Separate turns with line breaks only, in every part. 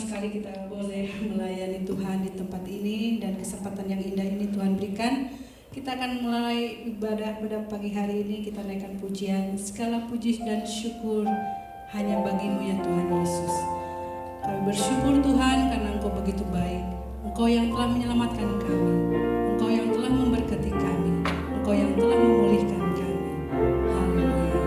sekali kita boleh melayani Tuhan di tempat ini, dan kesempatan yang indah ini Tuhan berikan. Kita akan mulai ibadah pada pagi hari ini. Kita naikkan pujian, segala puji dan syukur hanya bagimu ya Tuhan Yesus. Kami bersyukur Tuhan karena Engkau begitu baik. Engkau yang telah menyelamatkan kami, Engkau yang telah memberkati kami, Engkau yang telah memulihkan kami. Haleluya.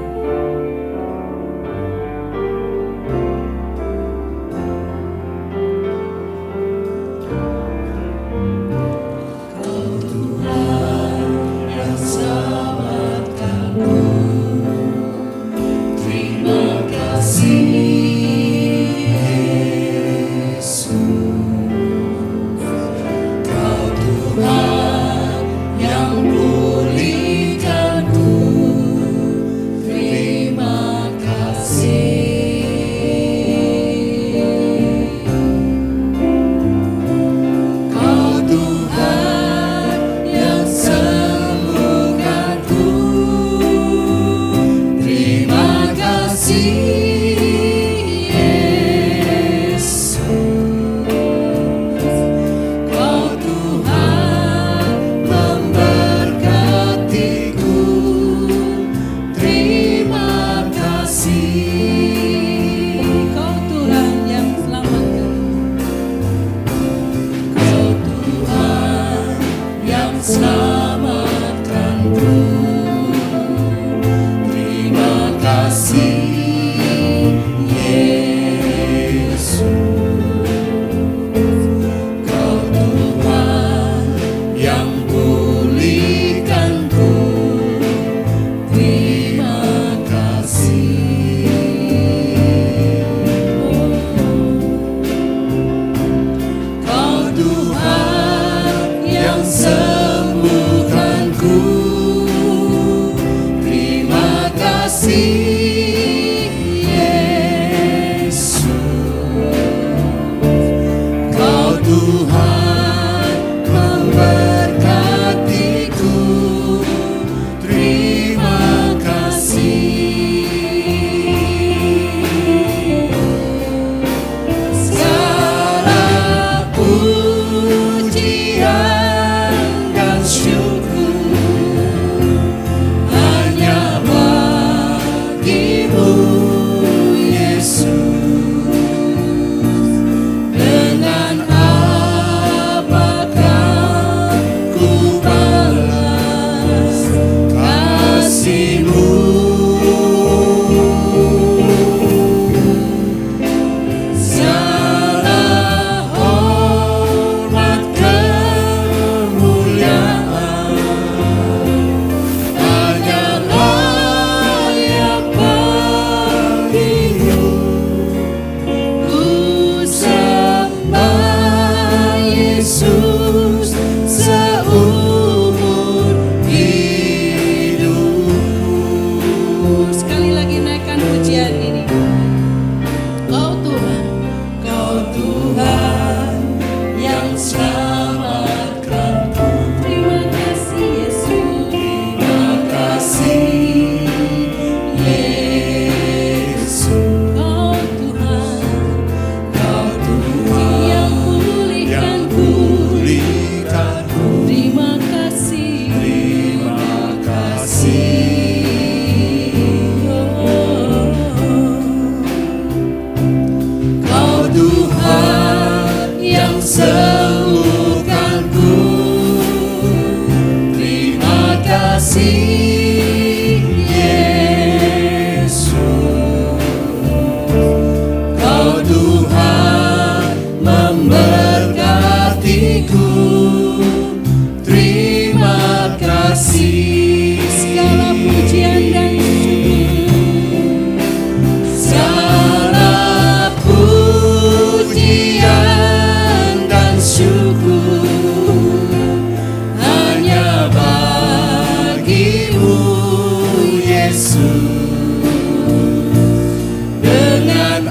Dengan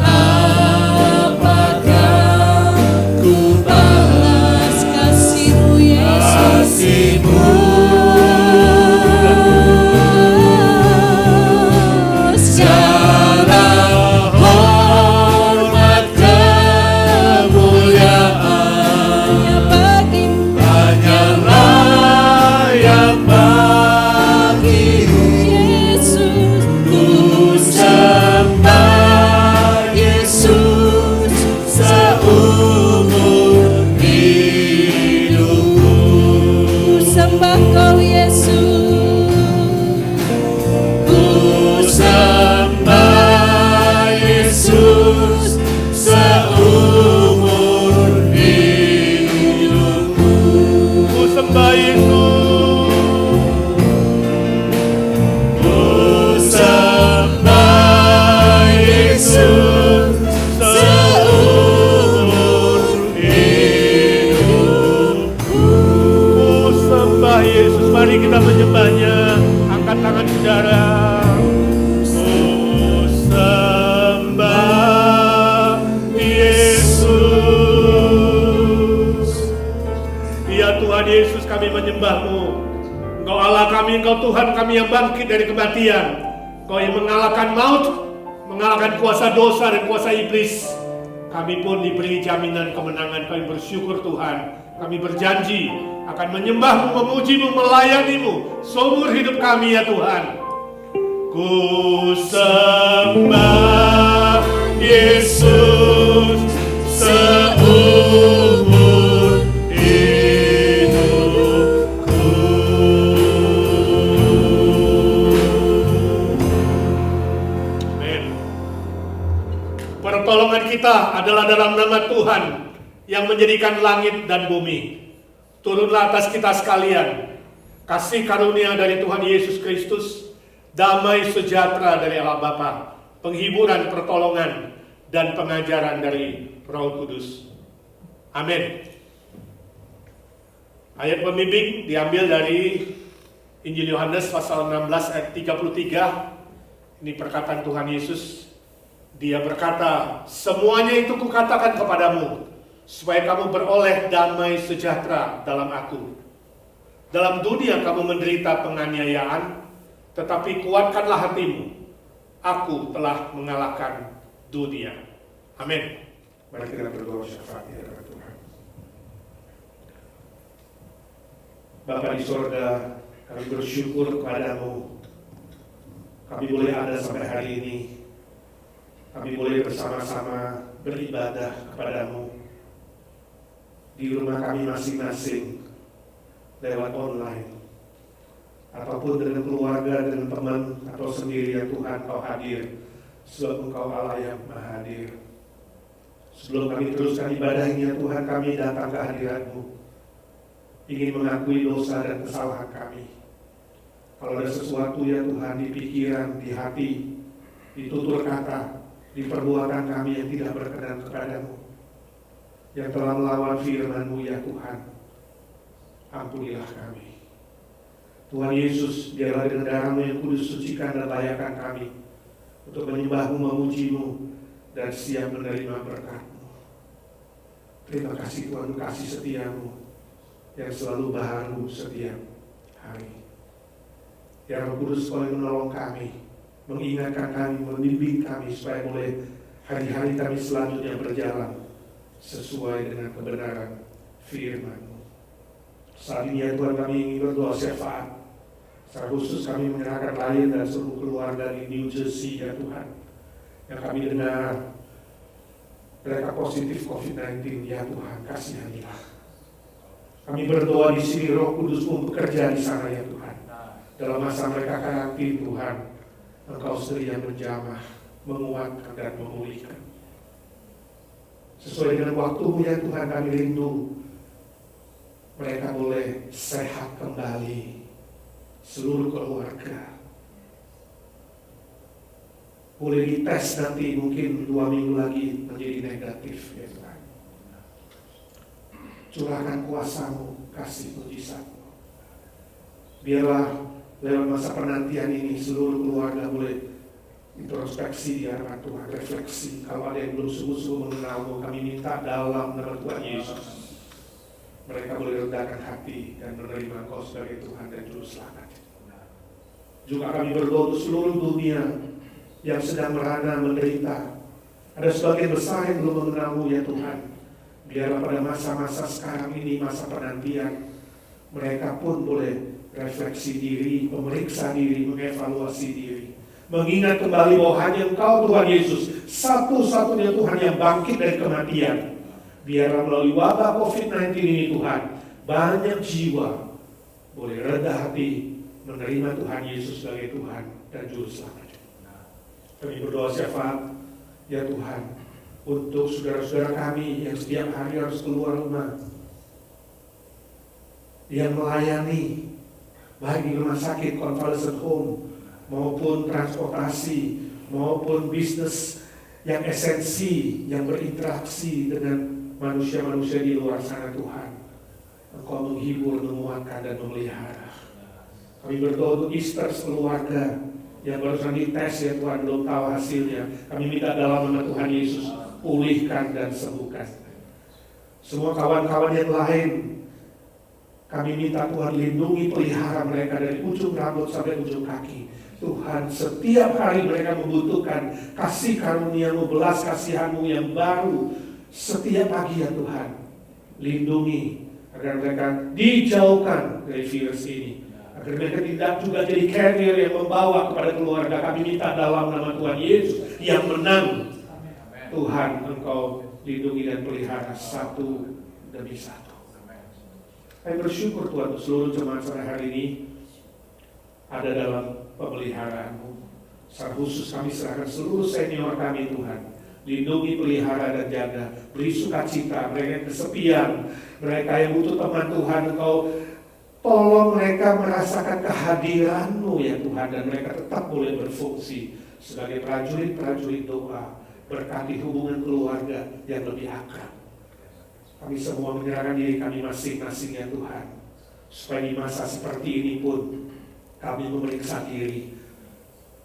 apakah ku balas Yesus kami menyembah-Mu. Engkau Allah kami, Engkau Tuhan kami yang bangkit dari kematian. Engkau yang mengalahkan maut, mengalahkan kuasa dosa dan kuasa iblis. Kami pun diberi jaminan kemenangan. Kami bersyukur Tuhan. Kami berjanji akan menyembah-Mu, memuji-Mu, melayani-Mu seumur hidup kami ya Tuhan. Ku sembah Yesus seumur hidupku. Amin. Pertolongan kita adalah dalam nama Tuhan yang menjadikan langit dan bumi. Turunlah atas kita sekalian kasih karunia dari Tuhan Yesus Kristus, damai sejahtera dari Allah Bapa, penghiburan, pertolongan, dan pengajaran dari Roh Kudus. Amin. Ayat pembimbing diambil dari Injil Yohanes pasal 16 ayat 33. Ini perkataan Tuhan Yesus. Dia berkata, semuanya itu kukatakan kepadamu, supaya kamu beroleh damai sejahtera dalam aku. Dalam dunia kamu menderita penganiayaan, tetapi kuatkanlah hatimu. Aku telah mengalahkan dunia. Amin. Mari kita berdoa syafaat ya Tuhan. Bapa di sorga, kami bersyukur kepadamu. Kami boleh ada sampai hari ini. Kami boleh bersama-sama beribadah kepadamu di rumah kami masing-masing lewat online, ataupun dengan keluarga, dengan teman, atau sendiri ya Tuhan, Kau hadir, sebab Engkau Allah yang Maha Hadir. Sebelum kami teruskan ibadah ini ya Tuhan, kami datang ke hadirat-Mu, ingin mengakui dosa dan kesalahan kami. Kalau ada sesuatu ya Tuhan di pikiran, di hati, di tutur kata, di perbuatan kami yang tidak berkenan kepadamu, yang telah melawan firman-Mu ya Tuhan, ampunilah kami. Tuhan Yesus, biarlah dengan darah-Mu yang kudus sucikan dan layakkan kami untuk menyembah-Mu, memuji-Mu, dan siap menerima berkat-Mu. Terima kasih Tuhan, kasih setia-Mu yang selalu baru setiap hari. Ya Roh Kudus, Kau yang menolong kami, mengingatkan kami, membimbing kami, supaya boleh hari-hari kami selanjutnya berjalan sesuai dengan kebenaran firman-Mu. Saat ini ya Tuhan, kami ingin berdoa syafaat. Secara khusus kami menyerahkan Lain dan seluruh keluarga di New Jersey ya Tuhan, yang kami dengar mereka positif COVID-19 ya Tuhan, kasihanilah. Kami berdoa di sini, Roh Kudus pun bekerja di sana ya Tuhan. Dalam masa mereka karantin Tuhan, Engkau sendiri yang menjamah, menguatkan dan memulihkan. Sesuai dengan waktu-Mu ya Tuhan, kami rindu mereka boleh sehat kembali, seluruh keluarga. Boleh dites nanti, mungkin 2 minggu lagi menjadi negatif ya Tuhan. Curahkan kuasa-Mu, kasih mujizat-Mu. Biarlah lewat masa penantian ini seluruh keluarga boleh introspeksi di hadapan Tuhan, refleksi. Kalau ada yang belum sungguh-sungguh mengenal-Mu, kami minta dalam nama Tuhan Yesus, mereka boleh rendahkan hati dan menerima Engkau sebagai Tuhan dan Juru Selamat. Juga kami berdoa untuk seluruh dunia yang sedang merana, menderita. Ada sebagian besar yang belum mengenal-Mu ya Tuhan. Biarlah pada masa-masa sekarang ini, masa penantian, mereka pun boleh refleksi diri, memeriksa diri, mengevaluasi diri, mengingat kembali bahwa hanya Engkau Tuhan Yesus, satu-satunya Tuhan yang bangkit dari kematian. Biarlah melalui wabah COVID-19 ini Tuhan, banyak jiwa boleh rendah hati menerima Tuhan Yesus sebagai Tuhan dan Juru Selamat. Kami berdoa syafaat ya Tuhan untuk saudara-saudara kami yang setiap hari harus keluar rumah, yang melayani baik di rumah sakit, convalescent home, maupun transportasi, maupun bisnis yang esensi, yang berinteraksi dengan manusia-manusia di luar sana Tuhan. Engkau menghibur, menguatkan, dan memelihara. Kami berdoa untuk Easter keluarga yang barusan dites ya Tuhan, belum tahu hasilnya. Kami minta dalam nama Tuhan Yesus, pulihkan dan sembuhkan. Semua kawan-kawan yang lain, Kami minta Tuhan lindungi, pelihara mereka dari ujung rambut sampai ujung kaki. Tuhan, setiap hari mereka membutuhkan kasih karunia-Mu, belas kasihan-Mu yang baru setiap pagi ya Tuhan. Lindungi agar mereka dijauhkan dari virus ini, agar mereka tidak juga jadi carrier yang membawa kepada keluarga. Kami minta dalam nama Tuhan Yesus yang menang. Tuhan, Engkau lindungi dan pelihara satu demi satu. Kami bersyukur Tuhan untuk seluruh jemaat sore hari ini ada dalam pemeliharaan-Mu. Secara khusus kami serahkan seluruh senior kami Tuhan. Lindungi, pelihara dan jaga. Beri sukacita mereka yang kesepian, mereka yang butuh teman Tuhan. Engkau tolong mereka merasakan kehadiran-Mu ya Tuhan, dan mereka tetap boleh berfungsi sebagai prajurit-prajurit doa. Berkati hubungan keluarga yang lebih akrab. Kami semua menyerahkan diri kami masing-masing ya Tuhan, supaya di masa seperti ini pun kami memeriksa diri.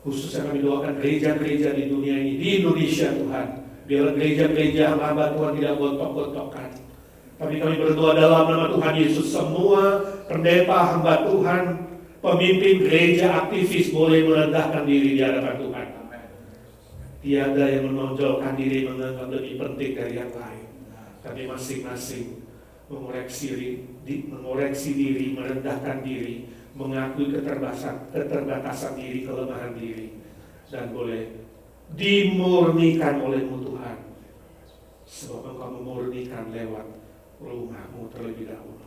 Khususnya kami doakan gereja-gereja di dunia ini, di Indonesia Tuhan. Biarlah gereja-gereja hamba Tuhan tidak gontok-gontokan. Tapi kami berdoa dalam nama Tuhan Yesus, semua pendeta hamba Tuhan, pemimpin gereja, aktivis boleh merendahkan diri di hadapan Tuhan. Tiada yang menonjolkan diri menganggap lebih penting dari yang lain. Tapi masing-masing mengoreksi diri, merendahkan diri, mengakui keterbatasan diri, kelemahan diri, dan boleh dimurnikan oleh-Mu Tuhan. Sebab Engkau memurnikan lewat rumah-Mu terlebih dahulu.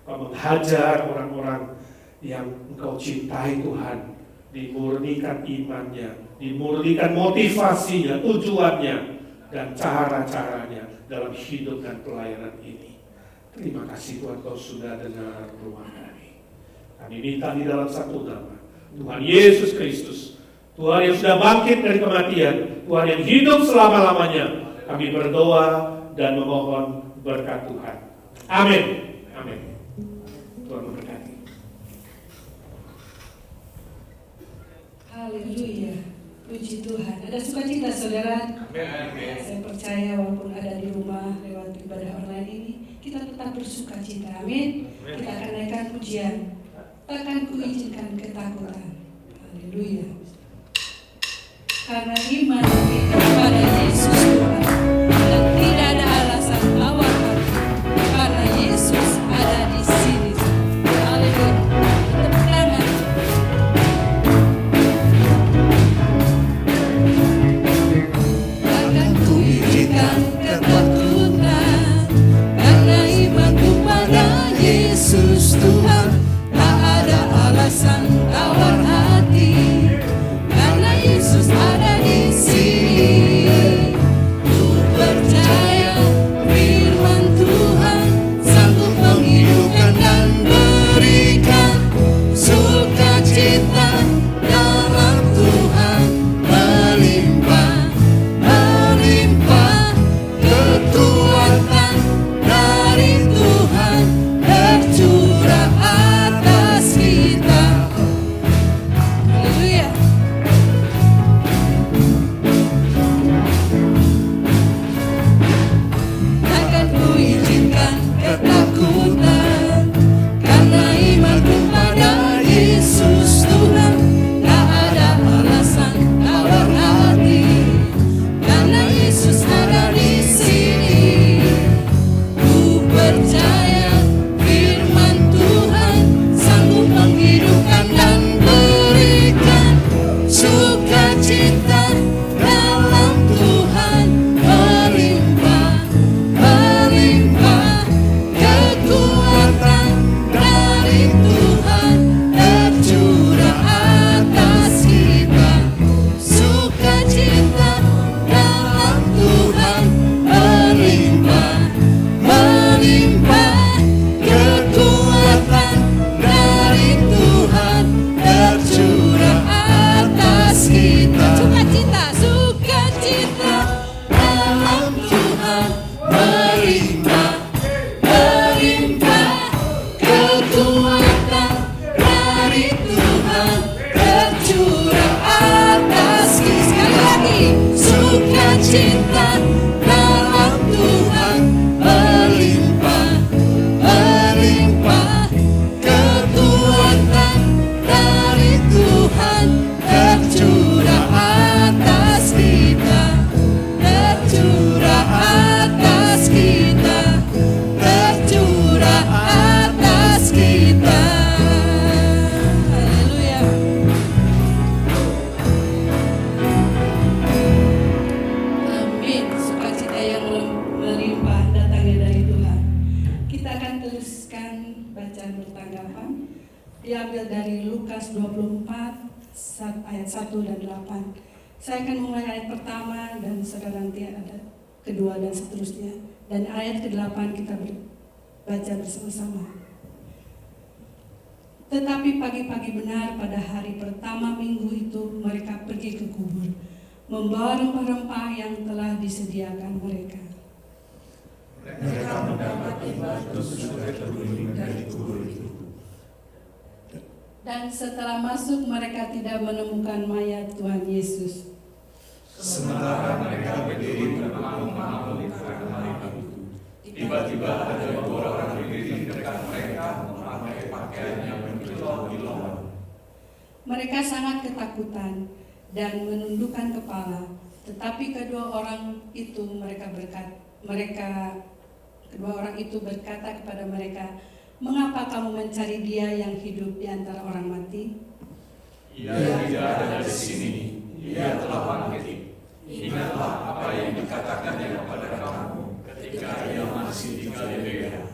Engkau menghajar orang-orang yang Engkau cintai Tuhan, dimurnikan imannya, dimurnikan motivasinya, tujuannya, dan cara-caranya dalam hidup dan pelayanan ini. Terima kasih Tuhan, Kau sudah dengar doa kami. Kami minta di dalam satu nama, Tuhan Yesus Kristus, Tuhan yang sudah bangkit dari kematian, Tuhan yang hidup selama-lamanya. Kami berdoa dan memohon berkat Tuhan. Amin. Amin. Tuhan memberkati.
Haleluya. Puji Tuhan. Ada sukacita saudara.
Amin.
Saya percaya walaupun ada di rumah lewat ibadah online ini, kita tetap bersukacita. Amin. Kita akan naikkan pujian. Takkan kuizinkan ketakutan. Haleluya. Karena iman kita pada Yesus Tuhan, dan tidak ada alasan lawan hati, karena Yesus ada di sini. Haleluya. Tepuk tangan. Takkan kuizinkan ketakutan, karena imanku pada Yesus Tuhan. Tak ada alasan tawar hati, karena Yesus ada di sini. baca bertanggapan. Diambil dari Lukas 24 ayat 1 dan 8. Saya akan mulai ayat pertama dan saudara nanti ada kedua dan seterusnya. Dan ayat ke-8 kita baca bersama-sama. Tetapi pagi-pagi benar pada hari pertama minggu itu mereka pergi ke kubur, membawa rempah-rempah yang telah disediakan mereka.
Mereka mendapati batu sudah terguling dari kubur itu.
Dan setelah masuk mereka tidak menemukan mayat Tuhan Yesus.
Sementara mereka berdiri bermanggung-manggung di tengah itu, tiba-tiba ada dua orang berdiri dekat mereka memakai pakaian yang berkilau-kilauan.
Mereka sangat ketakutan dan menundukkan kepala. Tetapi kedua orang itu berkata kepada mereka, "Mengapa kamu mencari Dia yang hidup di antara orang mati?
Ia tidak ada di sini. Ia telah bangkit. Ingatlah apa yang dikatakannya kepada kamu ketika ia masih di Galilea,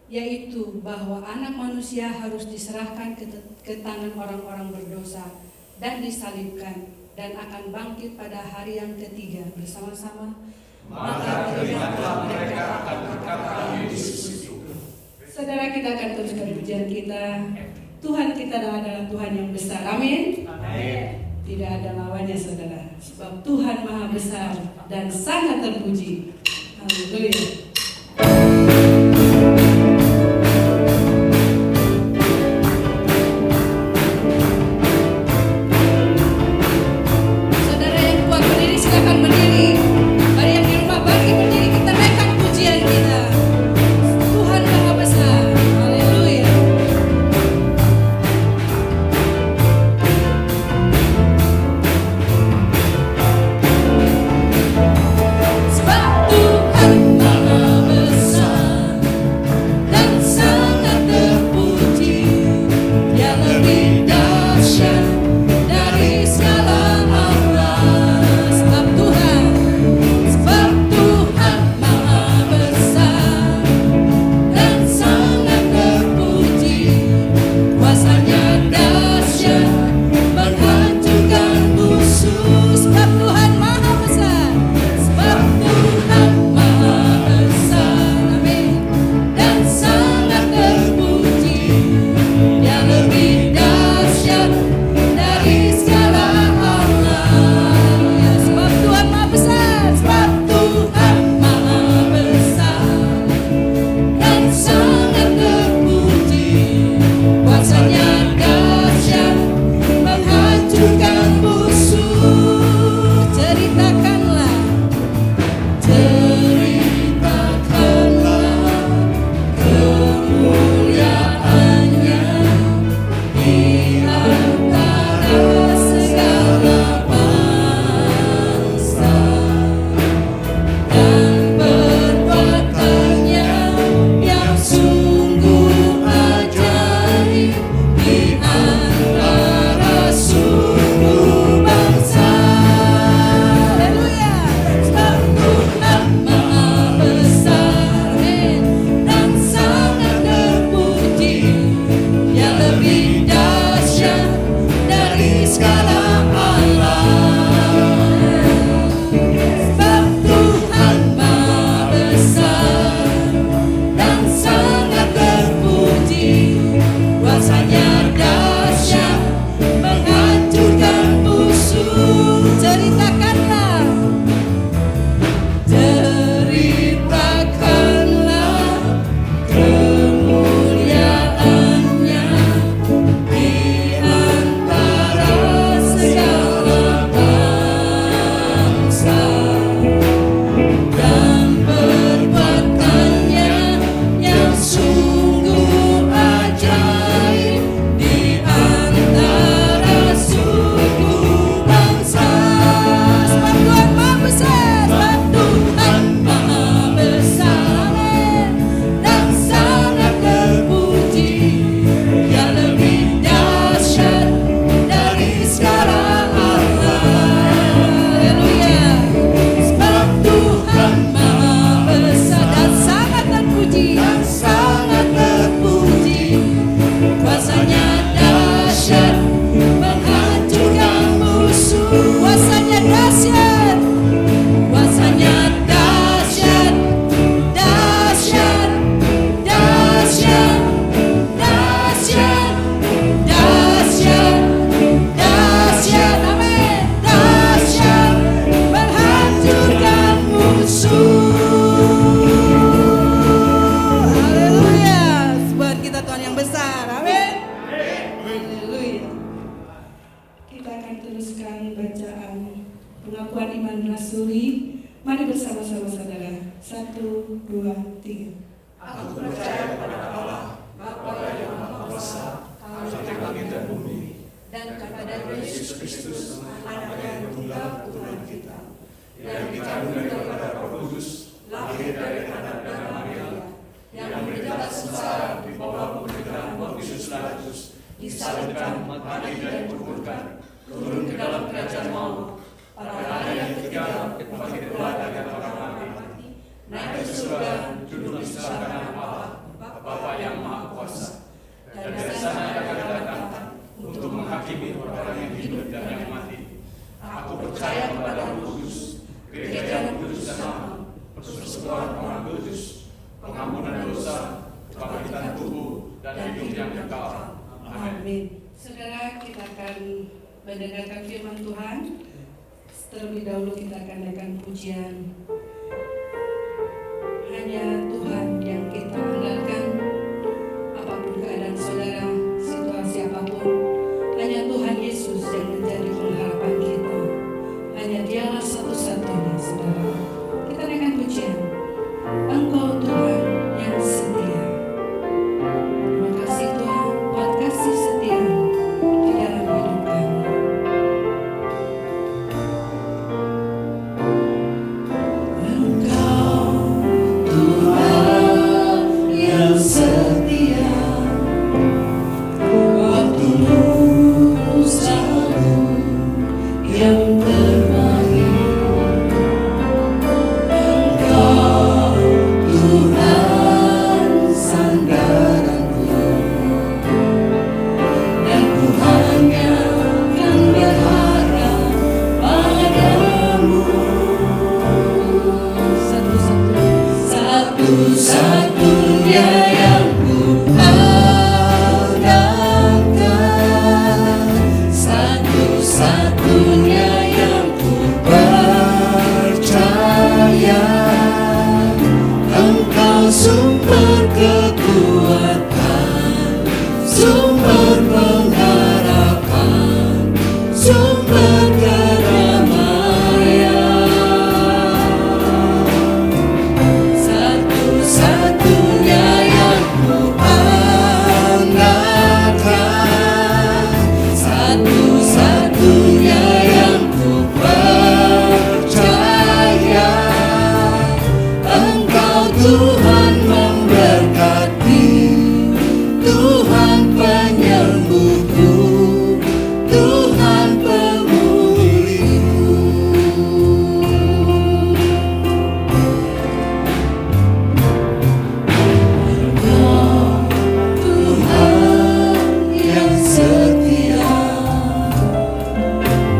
Yaitu bahwa anak manusia harus diserahkan ke tangan orang-orang berdosa dan disalibkan dan akan bangkit pada hari yang ketiga." Bersama-sama,
maka teringatlah mereka akan berkata Yesus itu.
saudara, kita akan teruskan pujian kita. Tuhan kita adalah Tuhan yang besar. Amin.
Amin.
Tidak ada lawannya, saudara. Sebab Tuhan Maha Besar dan sangat terpuji. Haleluya. Saudara yang kuat berdiri, silakan berdiri. Mari yang di rumah bagi berdiri, kita naikkan pujian kita. Tuhan Maha Besar. Haleluya. Sebab Tuhan Maha 3.
Aku percaya kepada Allah, Bapa yang Maha Kuasa, Khalik langit dan bumi,
dan kepada
Yesus Kristus, Anak yang tunggal Tuhan kita, yang dikandung daripada Roh Kudus, lahir dari anak dan Maria, yang menderita sengsara di bawah pemerintahan Pontius Pilatus, disalibkan, mati dan dikuburkan, turun ke dalam kerajaan maut, pada hari yang ketiga bangkit pula dari orang mati, naik ke surga, duduk di sebelah kanan Allah, Bapa yang Maha Kuasa, dan dari sana akan datang untuk menghakimi orang yang hidup dan yang mati. Aku percaya kepada Roh Kudus, gereja yang kudus dan sama, persekutuan orang kudus, pengampunan dosa, kebangkitan tubuh, dan hidup yang kekal. Amin.
Saudara, kita akan mendengarkan firman Tuhan. Terlebih dahulu kita akan naikkan pujian. Hanya Tuhan yang kita andalkan, apapun keadaan saudara, situasi apapun, hanya Tuhan Yesus yang menjadi pengharapan kita. Hanya Dialah satu-satunya, saudara. Kita naikkan pujian. Engkau Tuhan yang setia. Terima kasih Tuhan buat kasih setia di dalam hidup kami.
Satu-satunya yang ku andalkan, satu-satunya yang ku percaya, Engkau sumber kekuatan, sumber pengharapan, sumber kedamaian. Satu-satunya yang ku andalkan, satu-satunya yang ku percaya, Engkau Tuhan memberkati, Tuhan penyembuhku, Tuhan pemulihku. Tuhan yang setia,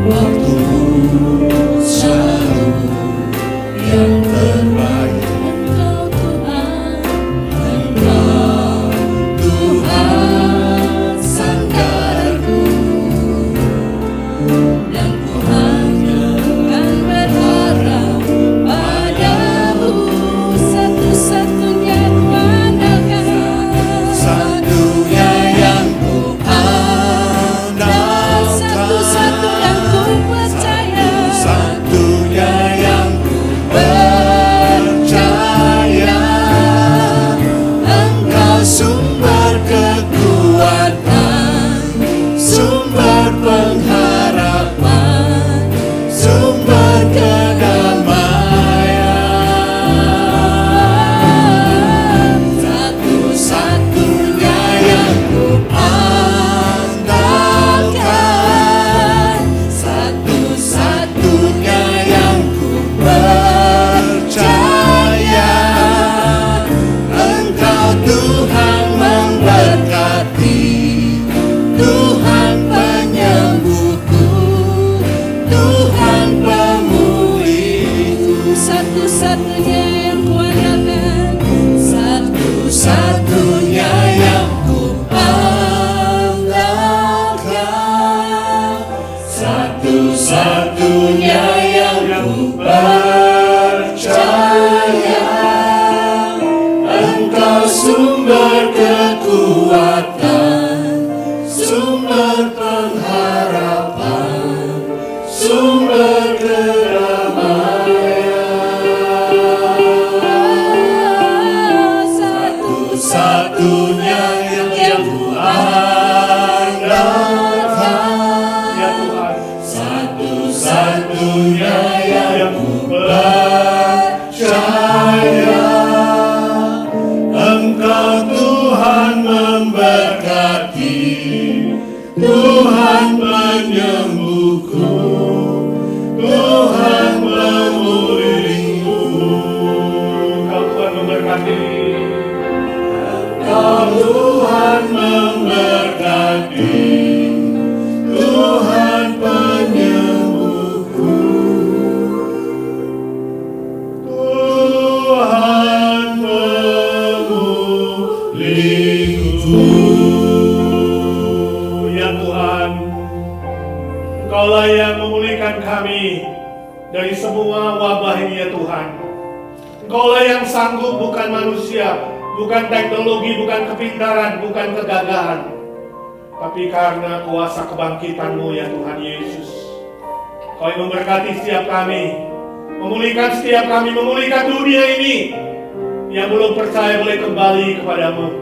waktumu selalu yang terbaik. Engkau Tuhan sandarku, dan ku hanya kan berharap padamu. Satu-satunya ku andalkan, satunya yang ku andalkan, satu-satu yang ku percaya, satunya yang ku percaya, Engkau sumber kekuatan, sumber pengharapan, sumber kedamaian. Satu-satunya yang ku andalkan, satu-satunya yang ku percaya, Engkau Tuhan memberkati, Tuhan penyembuhku, Tuhan pemulihku. Satu-satunya yang ku andalkan, satu-satunya yang ku andalkan, satu-satunya yang ku percaya, Engkau sumber kekuatan, sumber pengharapan, sumber kedamaian.
satu-satunya yang ku andalkan,
Ya Tuhan,
satu-satunya yang ku percaya. Engkau Tuhan memberkati, Tuhan penyembuhku, Tuhan memulihku.
Engkau Tuhan memberkati.
Engkau Tuhan memberkati, Tuhan penyembuhku, Tuhan memulihku.
Ya Tuhan, Engkaulah yang memulihkan kami dari semua wabah ini ya Tuhan. Engkaulah yang sanggup, bukan manusia, bukan teknologi, bukan kepintaran, bukan kegagahan, tapi karena kuasa kebangkitan-Mu ya Tuhan Yesus. Kau yang memberkati setiap kami, memulihkan setiap kami, memulihkan dunia ini. Yang belum percaya boleh kembali kepadamu,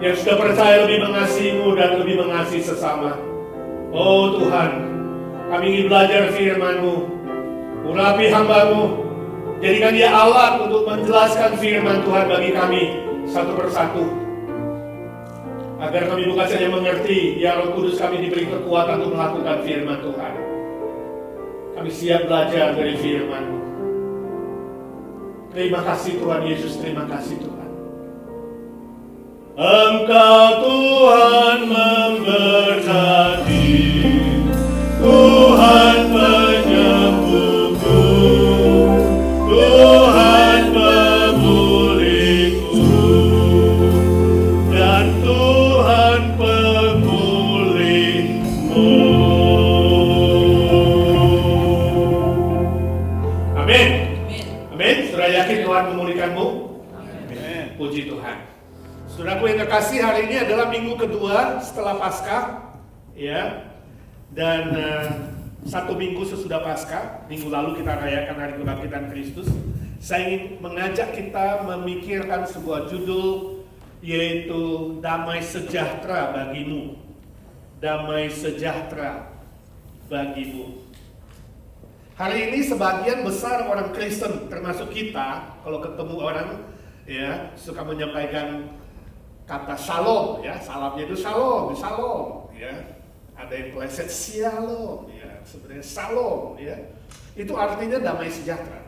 yang sudah percaya lebih mengasihi-Mu dan lebih mengasihi sesama. Oh Tuhan, kami ingin belajar firman-Mu, urapi hamba-Mu, jadikan dia alat untuk menjelaskan firman Tuhan bagi kami satu persatu, agar kami bukan saja mengerti, ya Roh Kudus kami diberi kekuatan untuk melakukan firman Tuhan. Kami siap belajar dari firman-Mu. Terima kasih Tuhan Yesus, terima kasih Tuhan.
Engkau Tuhan memberkati, Tuhan penyembuhku, Tuhan pemulihku, dan Tuhan pemulihmu.
Amin. Amin. Sudah yakin Tuhan memulihkanmu? Puji Tuhan. Saudaraku yang kekasih, hari ini adalah minggu kedua setelah Paskah, ya. Dan satu minggu sesudah Paskah, minggu lalu kita rayakan Hari Kebangkitan Kristus. Saya ingin mengajak kita memikirkan sebuah judul, yaitu Damai Sejahtera Bagimu. Damai Sejahtera Bagimu. Hari ini sebagian besar orang Kristen, termasuk kita, kalau ketemu orang, ya, suka menyampaikan kata shalom, ya, salamnya itu shalom, shalom, ya. Ada yang pleset shalom, ya, sebenarnya shalom, ya. Itu artinya damai sejahtera.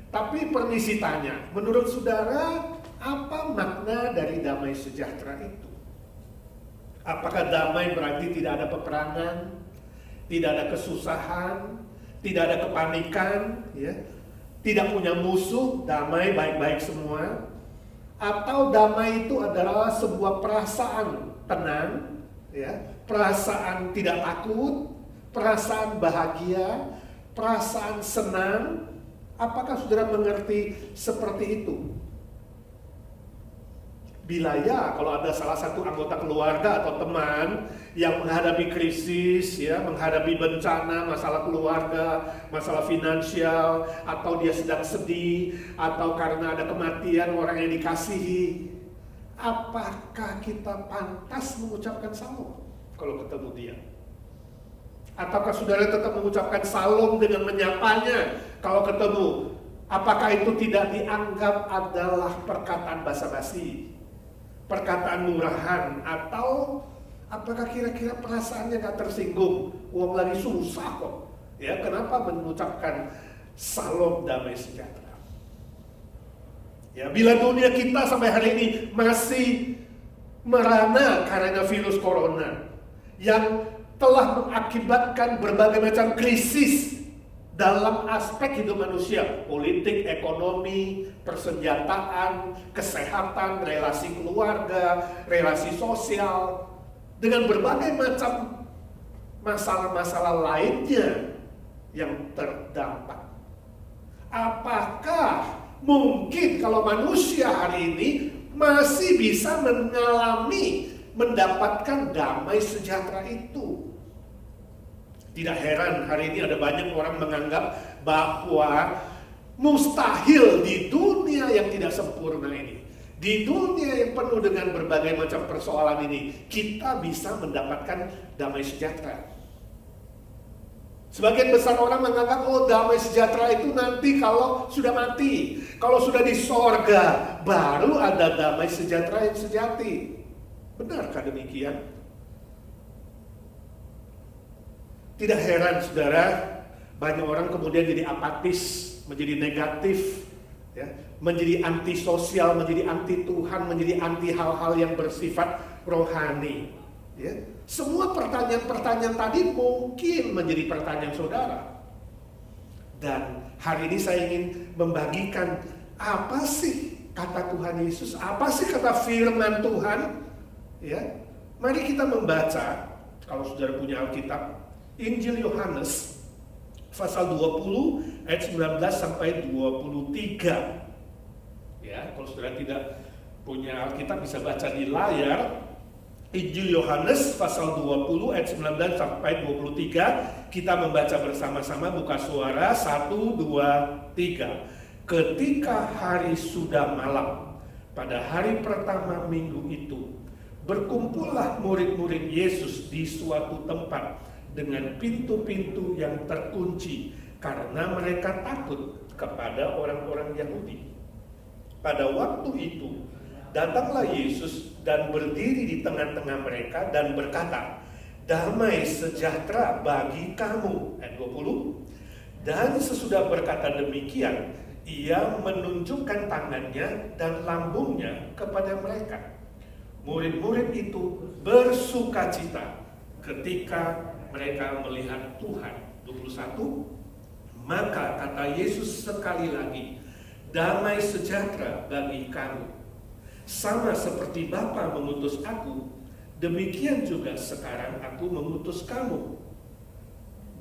Tapi permisi tanya, menurut saudara, apa makna dari damai sejahtera itu? Apakah damai berarti tidak ada peperangan, tidak ada kesusahan, tidak ada kepanikan, ya, tidak punya musuh, damai baik-baik semua? Atau damai itu adalah sebuah perasaan tenang, ya, perasaan tidak takut, perasaan bahagia, perasaan senang? Apakah saudara mengerti seperti itu? Bila ya, kalau ada salah satu anggota keluarga atau teman yang menghadapi krisis, ya, menghadapi bencana, masalah keluarga, masalah finansial, atau dia sedang sedih, atau karena ada kematian orang yang dikasihi, apakah kita pantas mengucapkan salam kalau ketemu dia? Ataukah saudara tetap mengucapkan salam dengan menyapanya kalau ketemu? Apakah itu tidak dianggap adalah perkataan basa-basi, perkataan murahan, atau apakah kira-kira perasaannya gak tersinggung? Uang lagi susah kok, ya, kenapa mengucapkan salam damai sejahtera? Ya, bila dunia kita sampai hari ini masih merana karena virus corona yang telah mengakibatkan berbagai macam krisis dalam aspek hidup manusia, politik, ekonomi, persenjataan, kesehatan, relasi keluarga, relasi sosial, dengan berbagai macam masalah-masalah lainnya yang terdampak. Apakah mungkin kalau manusia hari ini masih bisa mendapatkan damai sejahtera itu? Tidak heran hari ini ada banyak orang menganggap bahwa mustahil di dunia yang tidak sempurna ini, Di dunia yang penuh dengan berbagai macam persoalan ini, kita bisa mendapatkan damai sejahtera. Sebagian besar orang menganggap, oh damai sejahtera itu nanti kalau sudah mati, kalau sudah di sorga, baru ada damai sejahtera yang sejati. Benarkah demikian? Tidak heran saudara, banyak orang kemudian jadi apatis, menjadi negatif, ya, menjadi antisosial, menjadi anti Tuhan, menjadi anti hal-hal yang bersifat rohani. Ya. Semua pertanyaan-pertanyaan tadi mungkin menjadi pertanyaan saudara. Dan hari ini saya ingin membagikan apa sih kata Tuhan Yesus, apa sih kata firman Tuhan. Ya. Mari kita membaca, kalau saudara punya Alkitab, Injil Yohanes pasal 20 ayat 19 sampai 23. Ya, kalau saudara tidak punya Alkitab bisa baca di layar. Injil Yohanes pasal 20 ayat 19 sampai 23. Kita membaca bersama-sama, buka suara 1 2 3. Ketika hari sudah malam, pada hari pertama minggu itu, berkumpullah murid-murid Yesus di suatu tempat dengan pintu-pintu yang terkunci karena mereka takut kepada orang-orang Yahudi. Pada waktu itu datanglah Yesus dan berdiri di tengah-tengah mereka dan berkata, "Damai sejahtera bagi kamu." Ayat 20. Dan sesudah berkata demikian, ia menunjukkan tangannya dan lambungnya kepada mereka. Murid-murid itu bersukacita ketika mereka melihat Tuhan. 21. Maka kata Yesus sekali lagi, "Damai sejahtera bagi kamu. Sama seperti Bapa mengutus aku, demikian juga sekarang aku mengutus kamu."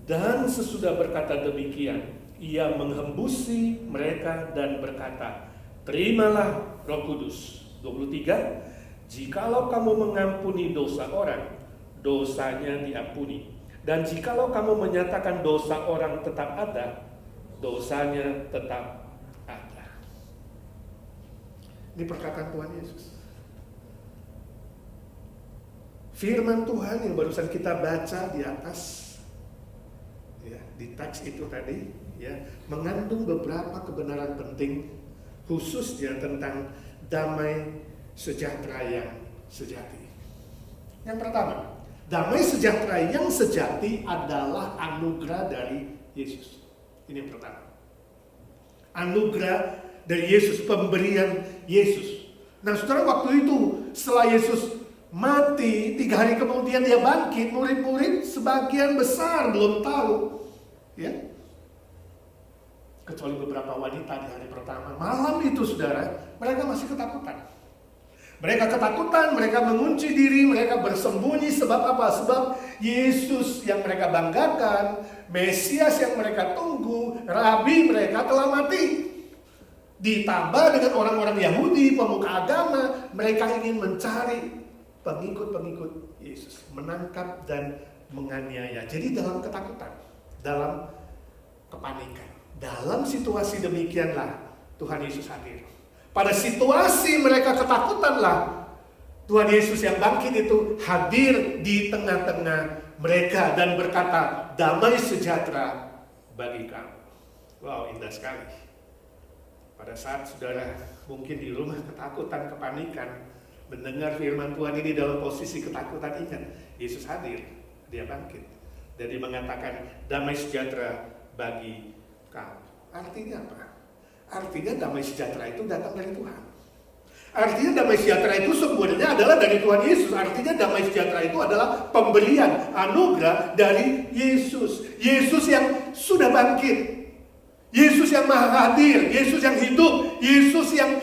Dan sesudah berkata demikian, ia menghembusi mereka dan berkata, "Terimalah Roh Kudus." 23. Jikalau kamu mengampuni dosa orang, dosanya diampuni. Dan jikalau kamu menyatakan dosa orang tetap ada, dosanya tetap ada. Ini perkataan Tuhan Yesus. Firman Tuhan yang barusan kita baca di atas, ya, di teks itu tadi, ya, mengandung beberapa kebenaran penting, khususnya tentang damai sejahtera yang sejati. Yang pertama, damai sejahtera yang sejati adalah anugerah dari Yesus. Ini yang pertama. Anugerah dari Yesus, pemberian Yesus. Nah saudara, waktu itu setelah Yesus mati, 3 hari kemudian dia bangkit, murid-murid sebagian besar belum tahu, ya, kecuali beberapa wanita di hari pertama. Malam itu saudara, mereka masih ketakutan. Mereka ketakutan, mereka mengunci diri, mereka bersembunyi. Sebab apa? Sebab Yesus yang mereka banggakan, Mesias yang mereka tunggu, Rabi mereka telah mati. Ditambah dengan orang-orang Yahudi, pemuka agama, mereka ingin mencari pengikut-pengikut Yesus, menangkap dan menganiaya. Jadi dalam ketakutan, dalam kepanikan. Dalam situasi demikianlah Tuhan Yesus hadir. Pada situasi mereka ketakutanlah Tuhan Yesus yang bangkit itu hadir di tengah-tengah mereka dan berkata, "Damai sejahtera bagi kamu." Wow, indah sekali. Pada saat saudara mungkin di rumah ketakutan, kepanikan, mendengar firman Tuhan ini dalam posisi ketakutan, ingat, Yesus hadir, dia bangkit. Dan dia mengatakan, "Damai sejahtera bagi kamu." Artinya apa? Artinya damai sejahtera itu datang dari Tuhan. Artinya damai sejahtera itu sebenarnya adalah dari Tuhan Yesus. Artinya damai sejahtera itu adalah pemberian, anugerah dari Yesus. Yesus yang sudah bangkit. Yesus yang maha hadir. Yesus yang hidup. Yesus yang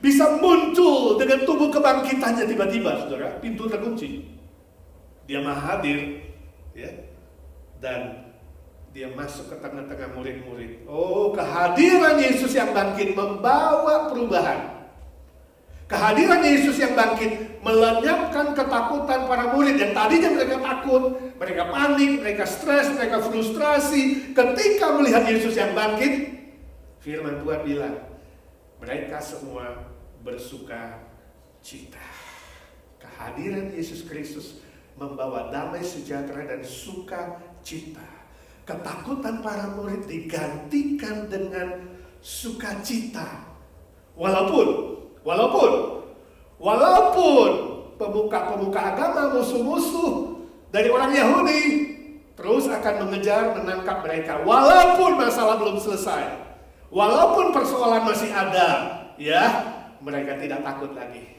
bisa muncul dengan tubuh kebangkitannya tiba-tiba, saudara. Pintu terkunci. Dia maha hadir, ya, dan dia masuk ke tengah-tengah murid-murid. Oh, kehadiran Yesus yang bangkit membawa perubahan. Kehadiran Yesus yang bangkit melenyapkan ketakutan para murid. Yang tadinya mereka takut, mereka panik, mereka stres, mereka frustrasi. Ketika melihat Yesus yang bangkit, firman Tuhan bilang, mereka semua bersuka cita. Kehadiran Yesus Kristus membawa damai sejahtera dan sukacita. Ketakutan para murid digantikan dengan sukacita. Walaupun pemuka-pemuka agama, musuh-musuh dari orang Yahudi terus akan mengejar, menangkap mereka. Walaupun masalah belum selesai, walaupun persoalan masih ada, ya, mereka tidak takut lagi.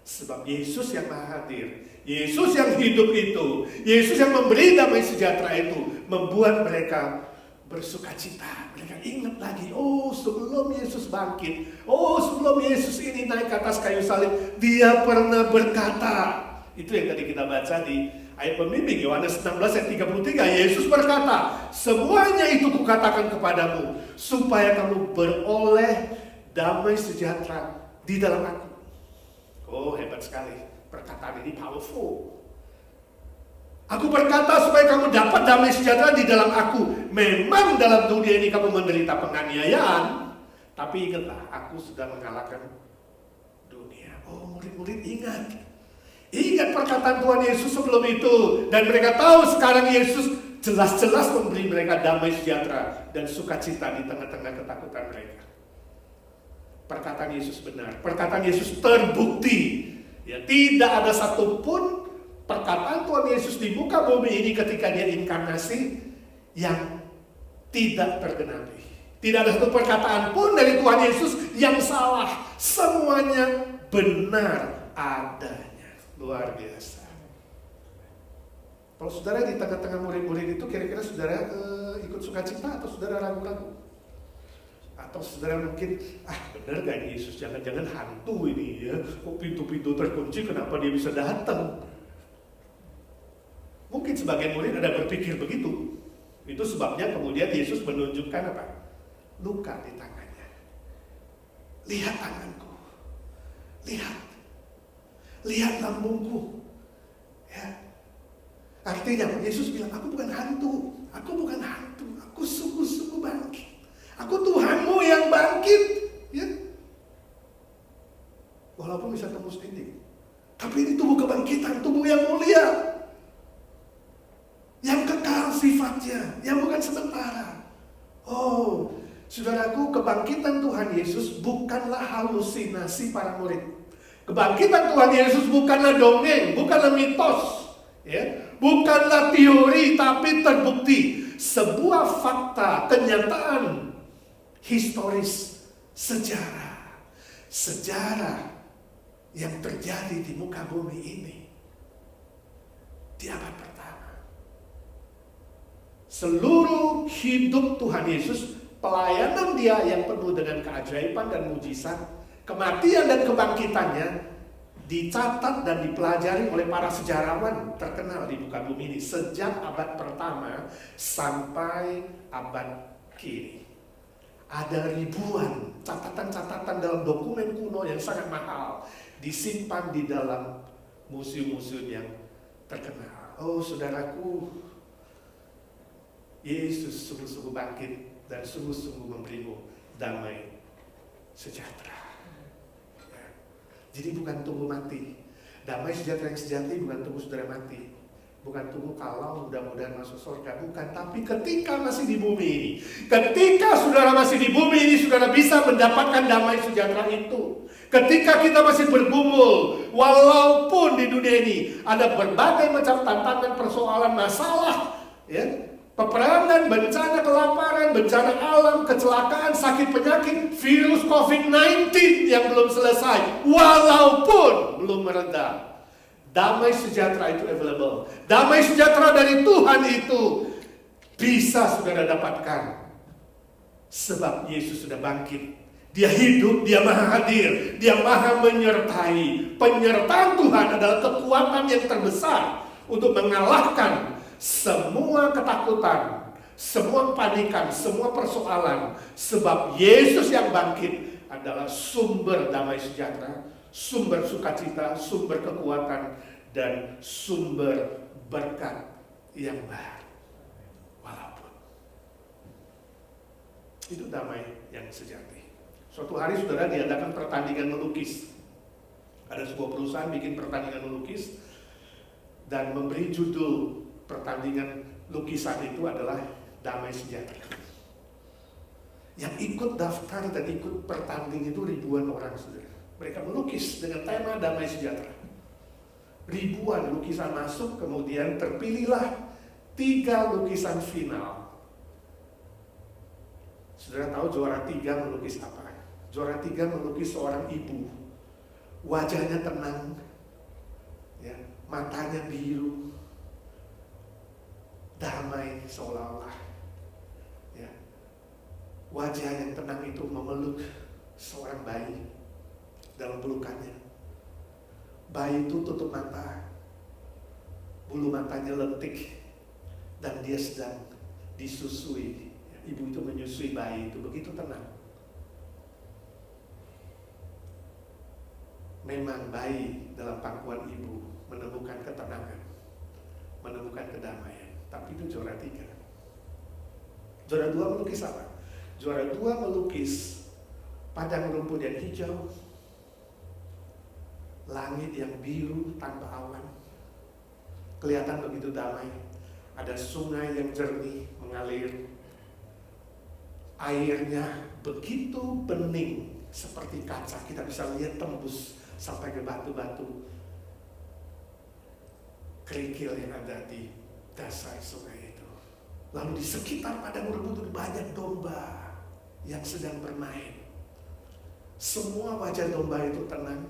Sebab Yesus yang maha hadir, Yesus yang hidup itu, Yesus yang memberi damai sejahtera itu, membuat mereka bersukacita. Mereka ingat lagi, oh sebelum Yesus bangkit, oh sebelum Yesus ini naik ke atas kayu salib, dia pernah berkata. Itu yang tadi kita baca di ayat pembimbing Yohanes 16 ayat 33. Yesus berkata, semuanya itu kukatakan kepadamu, supaya kamu beroleh damai sejahtera di dalam aku. Oh hebat sekali, perkataan ini powerful. Aku berkata supaya kamu dapat damai sejahtera di dalam aku. Memang dalam dunia ini kamu menderita penganiayaan, tapi ingatlah, aku sudah mengalahkan dunia. Oh murid-murid ingat perkataan Tuhan Yesus sebelum itu. Dan mereka tahu sekarang Yesus jelas-jelas memberi mereka damai sejahtera dan sukacita di tengah-tengah ketakutan mereka. Perkataan Yesus benar, perkataan Yesus terbukti. Ya, tidak ada satupun perkataan Tuhan Yesus di muka bumi ini ketika dia inkarnasi yang tidak tergenapi. Tidak ada satu perkataan pun dari Tuhan Yesus yang salah. Semuanya benar adanya. Luar biasa. Kalau saudara di tengah-tengah murid-murid itu, kira-kira saudara ikut sukacita atau saudara ragu-ragu? Atau saudara mungkin, benar gak ini Yesus, jangan-jangan hantu ini ya, kok pintu-pintu terkunci, kenapa dia bisa datang? Mungkin sebagian murid ada berpikir begitu. Itu sebabnya kemudian Yesus menunjukkan apa? Luka di tangannya. Lihat tanganku, lihat lambungku. Ya. Artinya Yesus bilang, aku bukan hantu, aku sungguh-sungguh bangkit. Aku Tuhanmu yang bangkit, ya. Walaupun bisa tembus dinding, tapi ini tubuh kebangkitan, tubuh yang mulia, yang kekal sifatnya, yang bukan sementara. Oh, saudaraku, kebangkitan Tuhan Yesus bukanlah halusinasi para murid. Kebangkitan Tuhan Yesus bukanlah dongeng, bukanlah mitos, ya, bukanlah teori, tapi terbukti. Sebuah fakta, kenyataan historis, sejarah yang terjadi di muka bumi ini di abad pertama. Seluruh hidup Tuhan Yesus, pelayanan dia yang penuh dengan keajaiban dan mujizat, kematian dan kebangkitannya dicatat dan dipelajari oleh para sejarawan terkenal di muka bumi ini sejak abad pertama sampai abad kini. Ada ribuan catatan-catatan dalam dokumen kuno yang sangat mahal disimpan di dalam museum-museum yang terkenal. Oh saudaraku, Yesus sungguh-sungguh bangkit dan sungguh-sungguh memberimu damai sejahtera. Ya. Jadi bukan tunggu mati. Damai sejahtera yang sejati bukan tunggu saudara mati. Bukan tunggu kalau mudah-mudahan masuk surga, bukan. Tapi ketika masih di bumi ini, ketika saudara masih di bumi ini, saudara bisa mendapatkan damai sejahtera itu. Ketika kita masih bergumul, walaupun di dunia ini ada berbagai macam tantangan, persoalan, masalah, ya, peperangan, bencana kelaparan, bencana alam, kecelakaan, sakit penyakit, virus COVID-19 yang belum selesai, walaupun belum mereda, damai sejahtera itu available. Damai sejahtera dari Tuhan itu bisa saudara dapatkan. Sebab Yesus sudah bangkit. Dia hidup, dia maha hadir, dia maha menyertai. Penyertaan Tuhan adalah kekuatan yang terbesar untuk mengalahkan semua ketakutan, semua kepanikan, semua persoalan. Sebab Yesus yang bangkit adalah sumber damai sejahtera, sumber sukacita, sumber kekuatan, dan sumber berkat yang baru. Walaupun itu damai yang sejati, Suatu hari saudara diadakan pertandingan melukis. Ada sebuah perusahaan bikin pertandingan melukis dan memberi judul pertandingan lukisan itu adalah Damai Sejahtera. Yang ikut daftar dan ikut pertanding itu ribuan orang saudara. Mereka melukis dengan tema Damai Sejahtera. Ribuan lukisan masuk, kemudian terpilihlah 3 lukisan final. Saudara tahu juara 3 melukis apa? Juara 3 melukis seorang ibu, wajahnya tenang, ya, matanya biru, damai seolah-olah, ya. Wajah yang tenang itu memeluk seorang bayi dalam pelukannya. Bayi itu tutup mata, bulu matanya lentik, dan dia sedang disusui. Ibu itu menyusui bayi itu begitu tenang. Memang bayi dalam pangkuan ibu menemukan ketenangan, menemukan kedamaian. Tapi itu juara 3. Juara 2 melukis apa? Juara 2 melukis padang rumput yang hijau, langit yang biru tanpa awan, kelihatan begitu damai. Ada sungai yang jernih mengalir, airnya begitu bening seperti kaca, kita bisa lihat tembus sampai ke batu-batu kerikil yang ada di dasar sungai itu. Lalu di sekitar padang rumput itu banyak domba yang sedang bermain. Semua wajah domba itu tenang,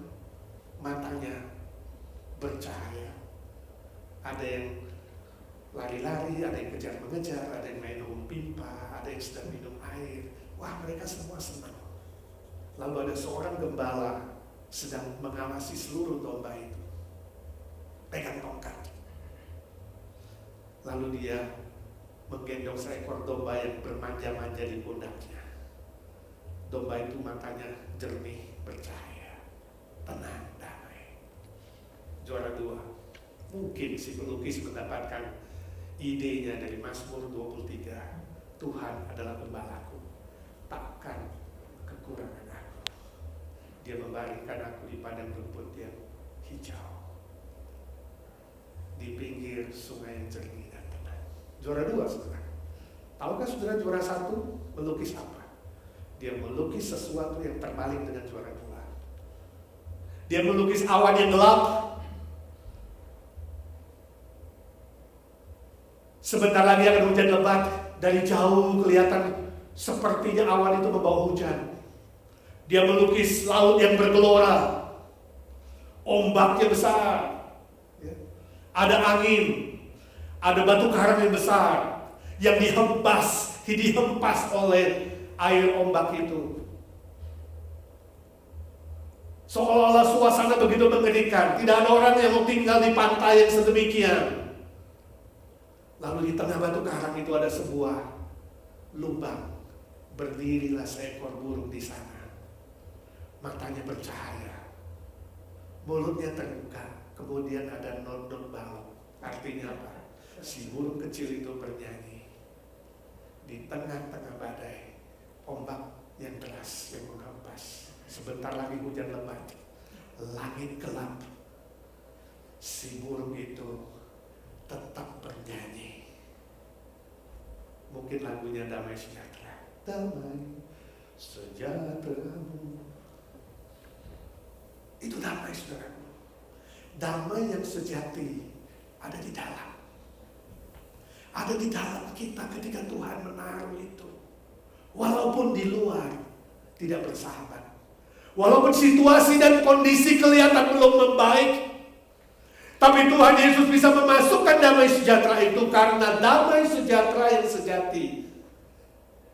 matanya bercahaya. Ada yang lari-lari, ada yang kejar-mengejar, ada yang minum pipa, ada yang sedang minum air. Wah, mereka semua senang. Lalu ada seorang gembala sedang mengawasi seluruh domba itu, pegang tongkat. Lalu dia menggendong seekor domba yang bermanja-manja di pundaknya. Domba itu matanya jernih, bercahaya, tenang, damai. Juara 2. Mungkin si pelukis mendapatkan idenya dari Mazmur 23. Tuhan adalah gembalaku, takkan kekurangan aku. Dia membaringkan aku di padang rumput yang hijau, di pinggir sungai yang jernih dan tenang. Juara 2 saudara. Tahukah saudara juara 1 melukis apa? Dia melukis sesuatu yang terbalik dengan juara 2. Dia melukis awan yang gelap. Sebentar lagi akan hujan lebat. Dari jauh kelihatan sepertinya awan itu membawa hujan. Dia melukis laut yang bergelora, ombaknya besar, ya. Ada angin, ada batu karang yang besar yang dihempas oleh air ombak itu. Seolah-olah suasana begitu mengerikan, tidak ada orang yang mau tinggal di pantai yang sedemikian. Lalu di tengah batu karang itu ada sebuah lubang, berdirilah seekor burung di sana. Matanya bercahaya, mulutnya terbuka, kemudian ada nodong balong. Artinya apa? Si burung kecil itu bernyanyi di tengah-tengah badai, ombak yang deras yang menghempas. Sebentar lagi hujan lebat, langit gelap. Si burung itu tetap bernyanyi. Mungkin lagunya Damai Sejahtera. Damai sejahteramu. Itu damai, saudaraku. Damai yang sejati ada di dalam. Ada di dalam kita ketika Tuhan menaruh itu. Walaupun di luar tidak bersahabat. Walaupun situasi dan kondisi kelihatan belum membaik. Tapi Tuhan Yesus bisa memasukkan damai sejahtera itu karena damai sejahtera yang sejati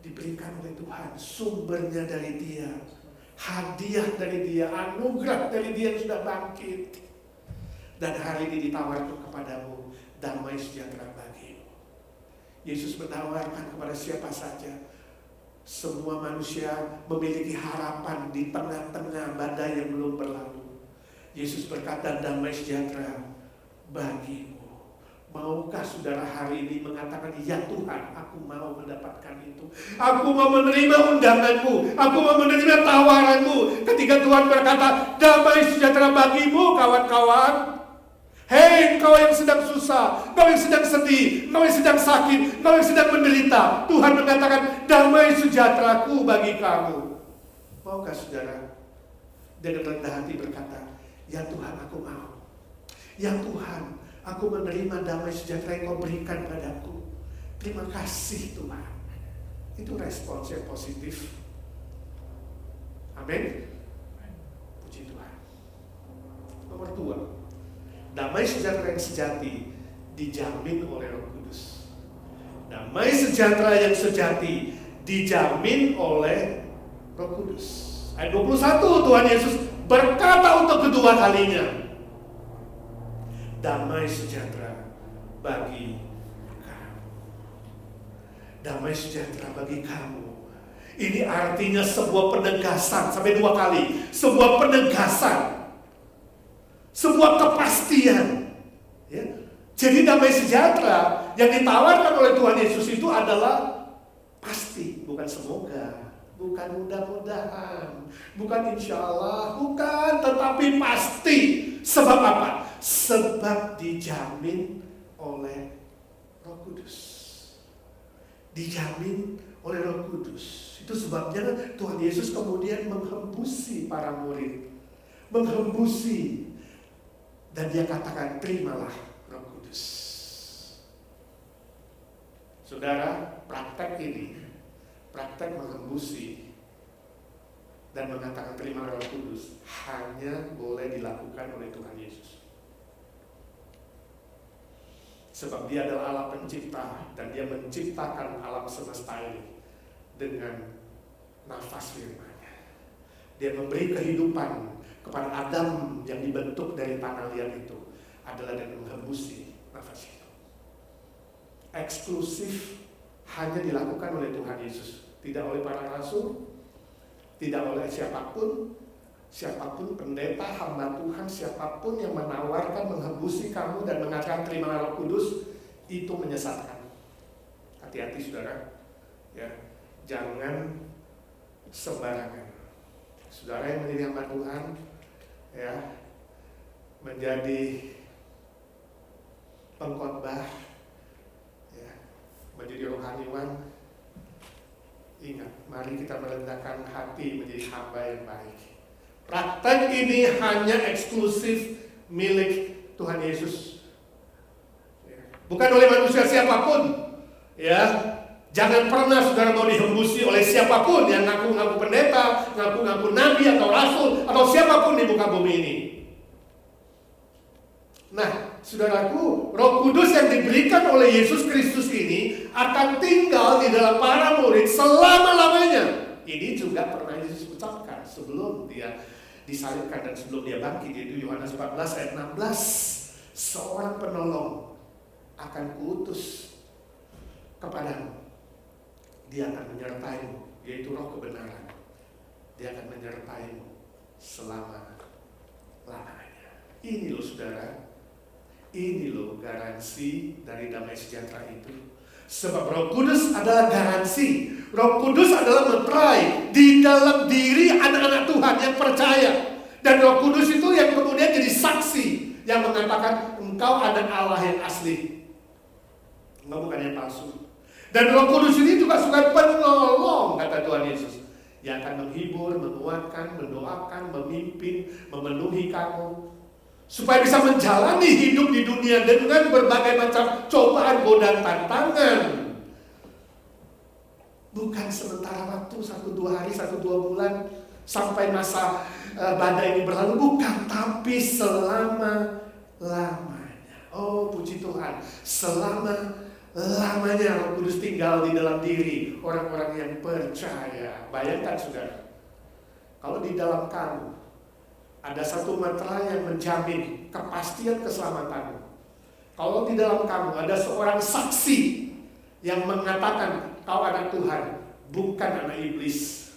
diberikan oleh Tuhan. Sumbernya dari Dia. Hadiah dari Dia, anugerah dari Dia yang sudah bangkit. Dan hari ini ditawarkan kepadamu damai sejahtera bagimu. Yesus menawarkan kepada siapa saja. Semua manusia memiliki harapan di tengah-tengah badai yang belum berlalu. Yesus berkata damai sejahtera bagimu. Maukah saudara hari ini mengatakan, ya Tuhan, aku mau mendapatkan itu. Aku mau menerima undanganmu. Aku mau menerima tawaranmu. Ketika Tuhan berkata, damai sejahtera bagimu kawan-kawan. Hei engkau yang sedang susah, engkau yang sedang sedih, engkau yang sedang sakit, engkau yang sedang menderita. Tuhan mengatakan, damai sejahteraku bagi kamu. Maukah saudara dengan rendah hati berkata, ya Tuhan aku mau. Ya Tuhan, aku menerima damai sejahtera yang kau berikan padaku. Terima kasih Tuhan. Itu respons yang positif. Amin. Puji Tuhan. Nomor 2, damai sejahtera yang sejati dijamin oleh Roh Kudus. Damai sejahtera yang sejati dijamin oleh Roh Kudus. Ayat 21, Tuhan Yesus berkata untuk kedua kalinya, damai sejahtera bagi kamu. Damai sejahtera bagi kamu. Ini artinya sebuah penegasan, sampai 2 kali. Sebuah penegasan. Sebuah kepastian. Ya. Jadi damai sejahtera yang ditawarkan oleh Tuhan Yesus itu adalah pasti. Bukan semoga, bukan mudah-mudahan, bukan insya Allah, bukan, tetapi pasti. Sebab apa? Sebab dijamin oleh Roh Kudus. Dijamin oleh Roh Kudus. Itu sebabnya Tuhan Yesus kemudian menghembusi para murid. Menghembusi. Dan dia katakan, terimalah Roh Kudus. Saudara, praktek ini, praktek menghembusi dan mengatakan terima Roh Kudus hanya boleh dilakukan oleh Tuhan Yesus. Sebab dia adalah Allah pencipta dan dia menciptakan alam semesta ini dengan nafas firman-Nya. Dia memberi kehidupan kepada Adam yang dibentuk dari tanah liat itu adalah dengan menghembusi nafas hidup. Eksklusif hanya dilakukan oleh Tuhan Yesus, tidak oleh para rasul, tidak oleh siapapun pendeta, hamba Tuhan, siapapun yang menawarkan menghembusi kamu dan mengatakan terima Roh Kudus, itu menyesatkan. Hati-hati saudara, ya, jangan sembarangan. Saudara yang menjadi hamba Tuhan, ya, menjadi pengkhotbah, ya, menjadi rohaniwan, ingat, mari kita merendahkan hati menjadi hamba yang baik. Praktek ini hanya eksklusif milik Tuhan Yesus, ya, bukan oleh manusia siapapun, ya. Jangan pernah saudara mau dihembusi oleh siapapun yang ngaku-ngaku pendeta, ngaku-ngaku nabi atau rasul, atau siapapun di muka bumi ini. Nah, saudaraku, Roh Kudus yang diberikan oleh Yesus Kristus ini akan tinggal di dalam para murid selama-lamanya. Ini juga pernah Yesus ucapkan sebelum dia disalibkan dan sebelum dia bangkit, yaitu Yohanes 14 ayat 16. Seorang penolong akan kuutus kepadamu. Dia akan menyertaimu, yaitu Roh kebenaran. Dia akan menyertaimu selama-lamanya. Ini loh saudara, ini loh garansi dari damai sejahtera itu. Sebab Roh Kudus adalah garansi. Roh Kudus adalah meterai di dalam diri anak-anak Tuhan yang percaya. Dan Roh Kudus itu yang kemudian jadi saksi yang mengatakan engkau anak Allah yang asli, engkau bukan yang palsu. Dan Roh Kudus ini juga sebagai penolong, kata Tuhan Yesus, yang akan menghibur, menguatkan, mendoakan, memimpin, memenuhi kamu, supaya bisa menjalani hidup di dunia dengan berbagai macam cobaan, godaan, tantangan. Bukan sementara waktu 1-2 hari, 1-2 bulan sampai masa badai ini berlalu, bukan, tapi selama-lamanya. Oh puji Tuhan, selama-lamanya Roh Kudus tinggal di dalam diri orang-orang yang percaya. Bayangkan saudara, kalau di dalam kamu ada satu meterai yang menjamin kepastian keselamatanmu. Kalau di dalam kamu ada seorang saksi yang mengatakan kau anak Tuhan, bukan anak iblis.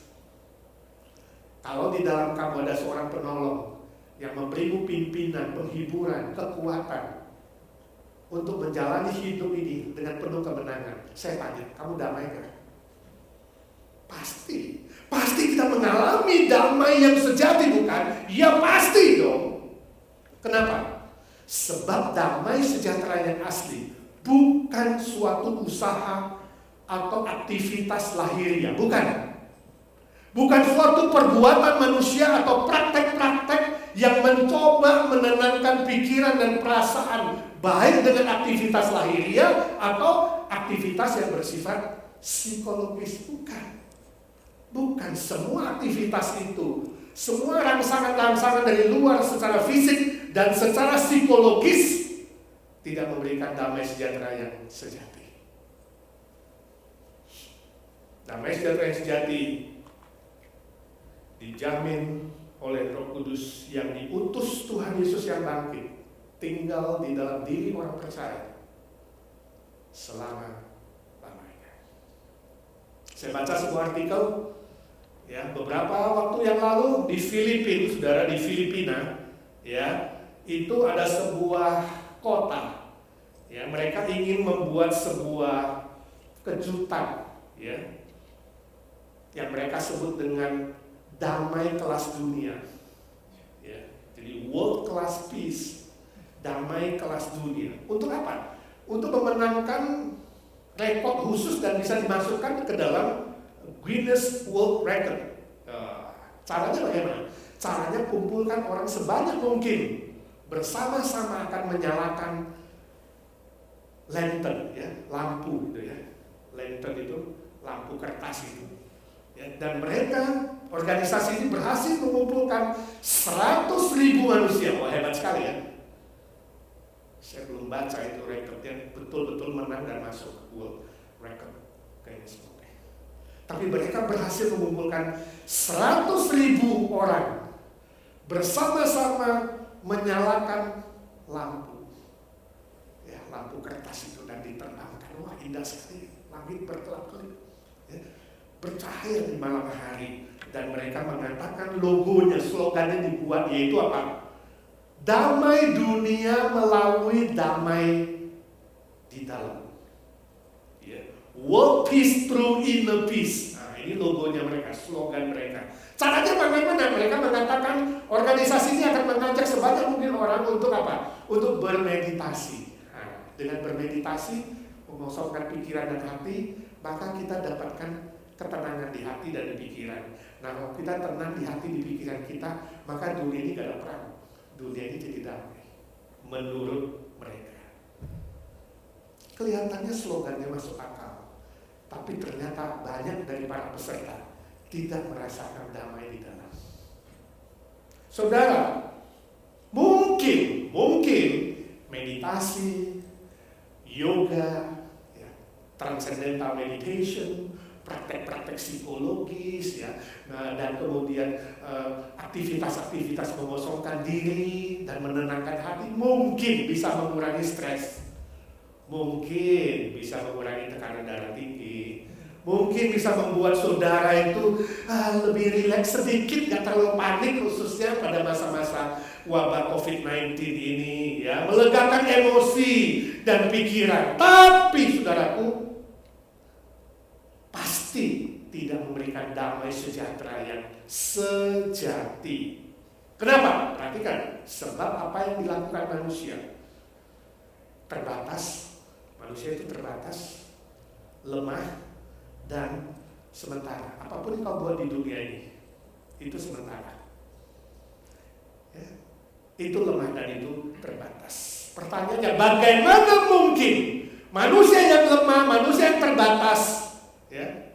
Kalau di dalam kamu ada seorang penolong yang memberimu pimpinan, penghiburan, kekuatan untuk menjalani hidup ini dengan penuh kemenangan. Saya tanya, kamu damai gak? Pasti. Pasti kita mengalami damai yang sejati, bukan? Ya pasti dong. Kenapa? Sebab damai sejahtera yang asli bukan suatu usaha atau aktivitas lahiriah, bukan. Bukan suatu perbuatan manusia atau praktek-praktek yang mencoba menenangkan pikiran dan perasaan, baik dengan aktivitas lahiriah atau aktivitas yang bersifat psikologis, bukan. Bukan semua aktivitas itu, semua rangsangan-rangsangan dari luar secara fisik dan secara psikologis tidak memberikan damai sejahtera yang sejati. Damai sejahtera yang sejati dijamin oleh Roh Kudus yang diutus Tuhan Yesus yang bangkit, tinggal di dalam diri orang percaya selama-lamanya. Saya baca sebuah artikel ya beberapa waktu yang lalu di Filipina, saudara, di Filipina ya, itu ada sebuah kota ya, mereka ingin membuat sebuah kejutan ya yang mereka sebut dengan damai kelas dunia ya. Jadi world class peace, damai kelas dunia. Untuk apa? Untuk memenangkan rekod khusus dan bisa dimasukkan ke dalam Guinness World Record. Caranya bagaimana? Caranya kumpulkan orang sebanyak mungkin bersama-sama akan menyalakan lantern ya, lampu gitu ya. Lantern itu lampu kertas itu. Ya, dan mereka, organisasi ini berhasil mengumpulkan 100.000 manusia. Wah, hebat sekali ya. Saya belum baca itu rekornya, betul-betul menang dan masuk ke World Record. Kayaknya seperti. Tapi mereka berhasil mengumpulkan 100.000 orang bersama-sama menyalakan lampu. Ya, lampu kertas itu dan diterbangkan. Wah, indah sekali. Langit berkelap-kelip. Ya, bercahaya di malam hari. Dan mereka mengatakan logonya, slogannya dibuat, yaitu apa? Damai dunia melalui damai di dalam. Yeah. World peace through inner peace. Nah, ini logonya mereka, slogan mereka. Caranya bagaimana? Mereka mengatakan organisasi ini akan mengajak sebanyak mungkin orang untuk apa? Untuk bermeditasi. Nah, dengan bermeditasi, mengosongkan pikiran dan hati, maka kita dapatkan ketenangan di hati dan di pikiran. Nah, kalau kita tenang di hati, di pikiran kita, maka dunia ini gak ada perang. Dunia ini jadi damai. Menurut mereka. Kelihatannya slogannya masuk akal. Tapi ternyata banyak dari para peserta tidak merasakan damai di dalam. Saudara, mungkin meditasi, yoga, ya, transcendental meditation, praktek-praktek psikologis ya, dan kemudian aktivitas-aktivitas mengosongkan diri dan menenangkan hati mungkin bisa mengurangi stres, mungkin bisa mengurangi tekanan darah tinggi, mungkin bisa membuat saudara itu lebih rileks sedikit, gak terlalu panik khususnya pada masa-masa wabah COVID-19 ini ya, melegakan emosi dan pikiran. Tapi saudaraku, pasti tidak memberikan damai sejahtera yang sejati. Kenapa? Perhatikan, sebab apa yang dilakukan manusia terbatas. Manusia itu terbatas, lemah, dan sementara. Apapun yang kau buat di dunia ini, itu sementara. Ya, itu lemah dan itu terbatas. Pertanyaannya, bagaimana mungkin manusia yang lemah, manusia yang terbatas, ya,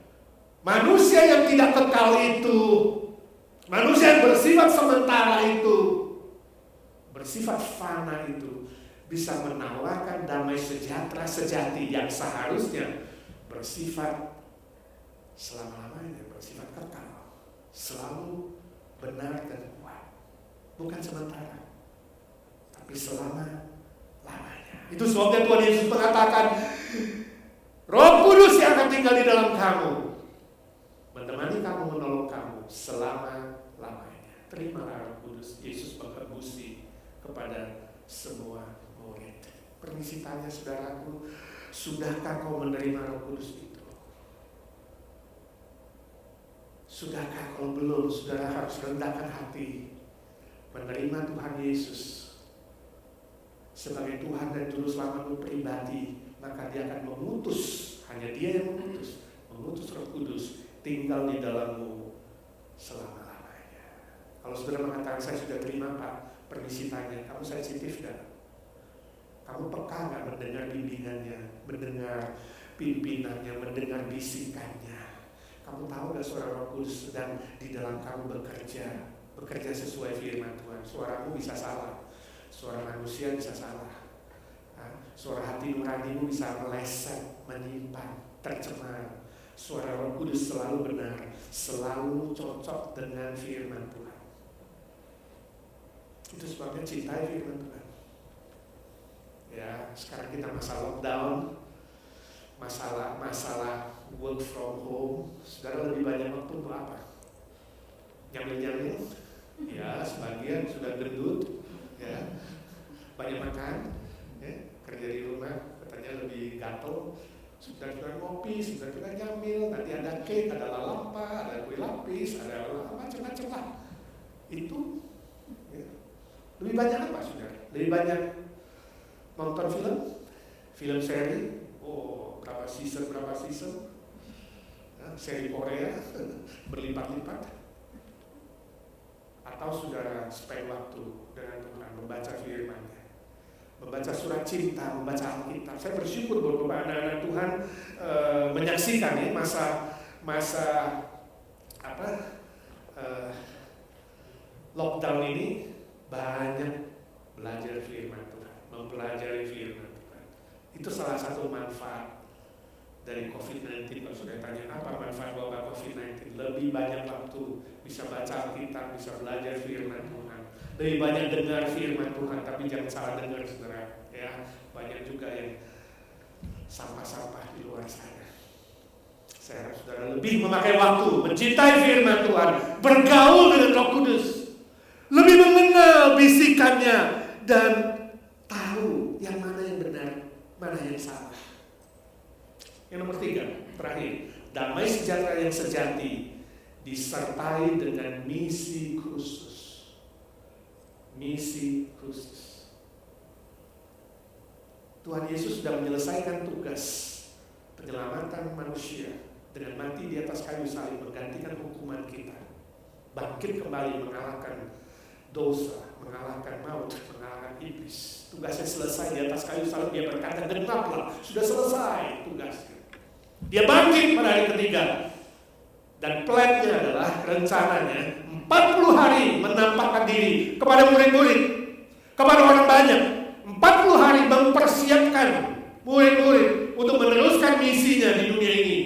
manusia yang tidak kekal itu, manusia yang bersifat sementara itu, bersifat fana itu, bisa menawarkan damai sejahtera sejati yang seharusnya bersifat selama-lamanya, bersifat kekal, selalu benar dan kuat, bukan sementara, tapi selama-lamanya. Itu sebabnya Tuhan Yesus mengatakan, Roh Kudus yang akan tinggal di dalam kamu, menemani kamu, menolong kamu selama-lamanya. Terimalah Roh Kudus. Yesus berkebusi kepada semua murid. Permisi tanya saudaraku, sudahkah kau menerima Roh Kudus itu? Sudahkah? Kalau belum, saudara harus rendahkan hati, menerima Tuhan Yesus sebagai Tuhan dan Juru Selamatmu pribadi. Maka Dia akan mengutus, hanya Dia yang mengutus Roh Kudus tinggal di dalammu selama-lamanya. Kalau saudara mengatakan saya sudah terima Pak, permisi tanya, kamu sensitif gak? Kamu peka gak mendengar bimbingannya, mendengar pimpinannya, mendengar bisikannya? Kamu tahu gak suara Roh Kudus sedang di dalam kamu bekerja sesuai firman Tuhan. Suaramu bisa salah, suara manusia bisa salah, suara hati nuranimu bisa meleset, menyimpang, tercemar. Suara Roh Kudus selalu benar, selalu cocok dengan firman Tuhan. Itu sebabnya cintai firman Tuhan. Ya, sekarang kita masa lockdown, masalah work from home. Saudara lebih banyak waktu untuk apa? Nyamil-nyamil? Ya, sebagian sudah gendut, ya, banyak makan, ya, kerja di rumah katanya lebih gatel. Sudah ngopi, sudah nyamil, nanti ada cake, ada lalapa, ada kue lapis, ada macam-macam lah. Itu ya. Lebih banyak apa saudara? Lebih banyak nonton film seri. Oh, berapa season? Seri Korea berlipat-lipat. Atau saudara spend waktu dengan Tuhan, membaca firman-Nya, membaca surat cinta, membaca Alkitab. Saya bersyukur bahwa anak-anak Tuhan menyaksikan ya masa lockdown ini banyak belajar firman Tuhan, mempelajari firman Tuhan. Itu salah satu manfaat dari COVID-19. Kalau sudah tanya apa manfaat wabah COVID-19, lebih banyak waktu bisa baca Alkitab, bisa belajar firman Tuhan, lebih banyak dengar firman Tuhan. Tapi jangan salah dengar saudara, ya, banyak juga yang sampah-sampah di luar sana. Saya harap saudara lebih memakai waktu mencintai firman Tuhan, bergaul dengan Roh Kudus, lebih mengenal bisikannya dan tahu yang mana yang benar, mana yang salah. Yang nomor 3, terakhir, damai sejahtera yang sejati disertai dengan misi khusus. Misi khusus. Tuhan Yesus sudah menyelesaikan tugas penyelamatan manusia dengan mati di atas kayu salib, menggantikan hukuman kita, bangkit kembali mengalahkan dosa, mengalahkan maut, mengalahkan iblis. Tugasnya selesai di atas kayu salib. Dia berkata, genaplah, sudah selesai tugasnya. Dia bangkit pada hari ketiga. Dan plannya adalah, rencananya 40 hari menampakkan diri kepada murid-murid, kepada orang banyak. 40 hari mempersiapkan murid-murid untuk meneruskan misinya di dunia ini.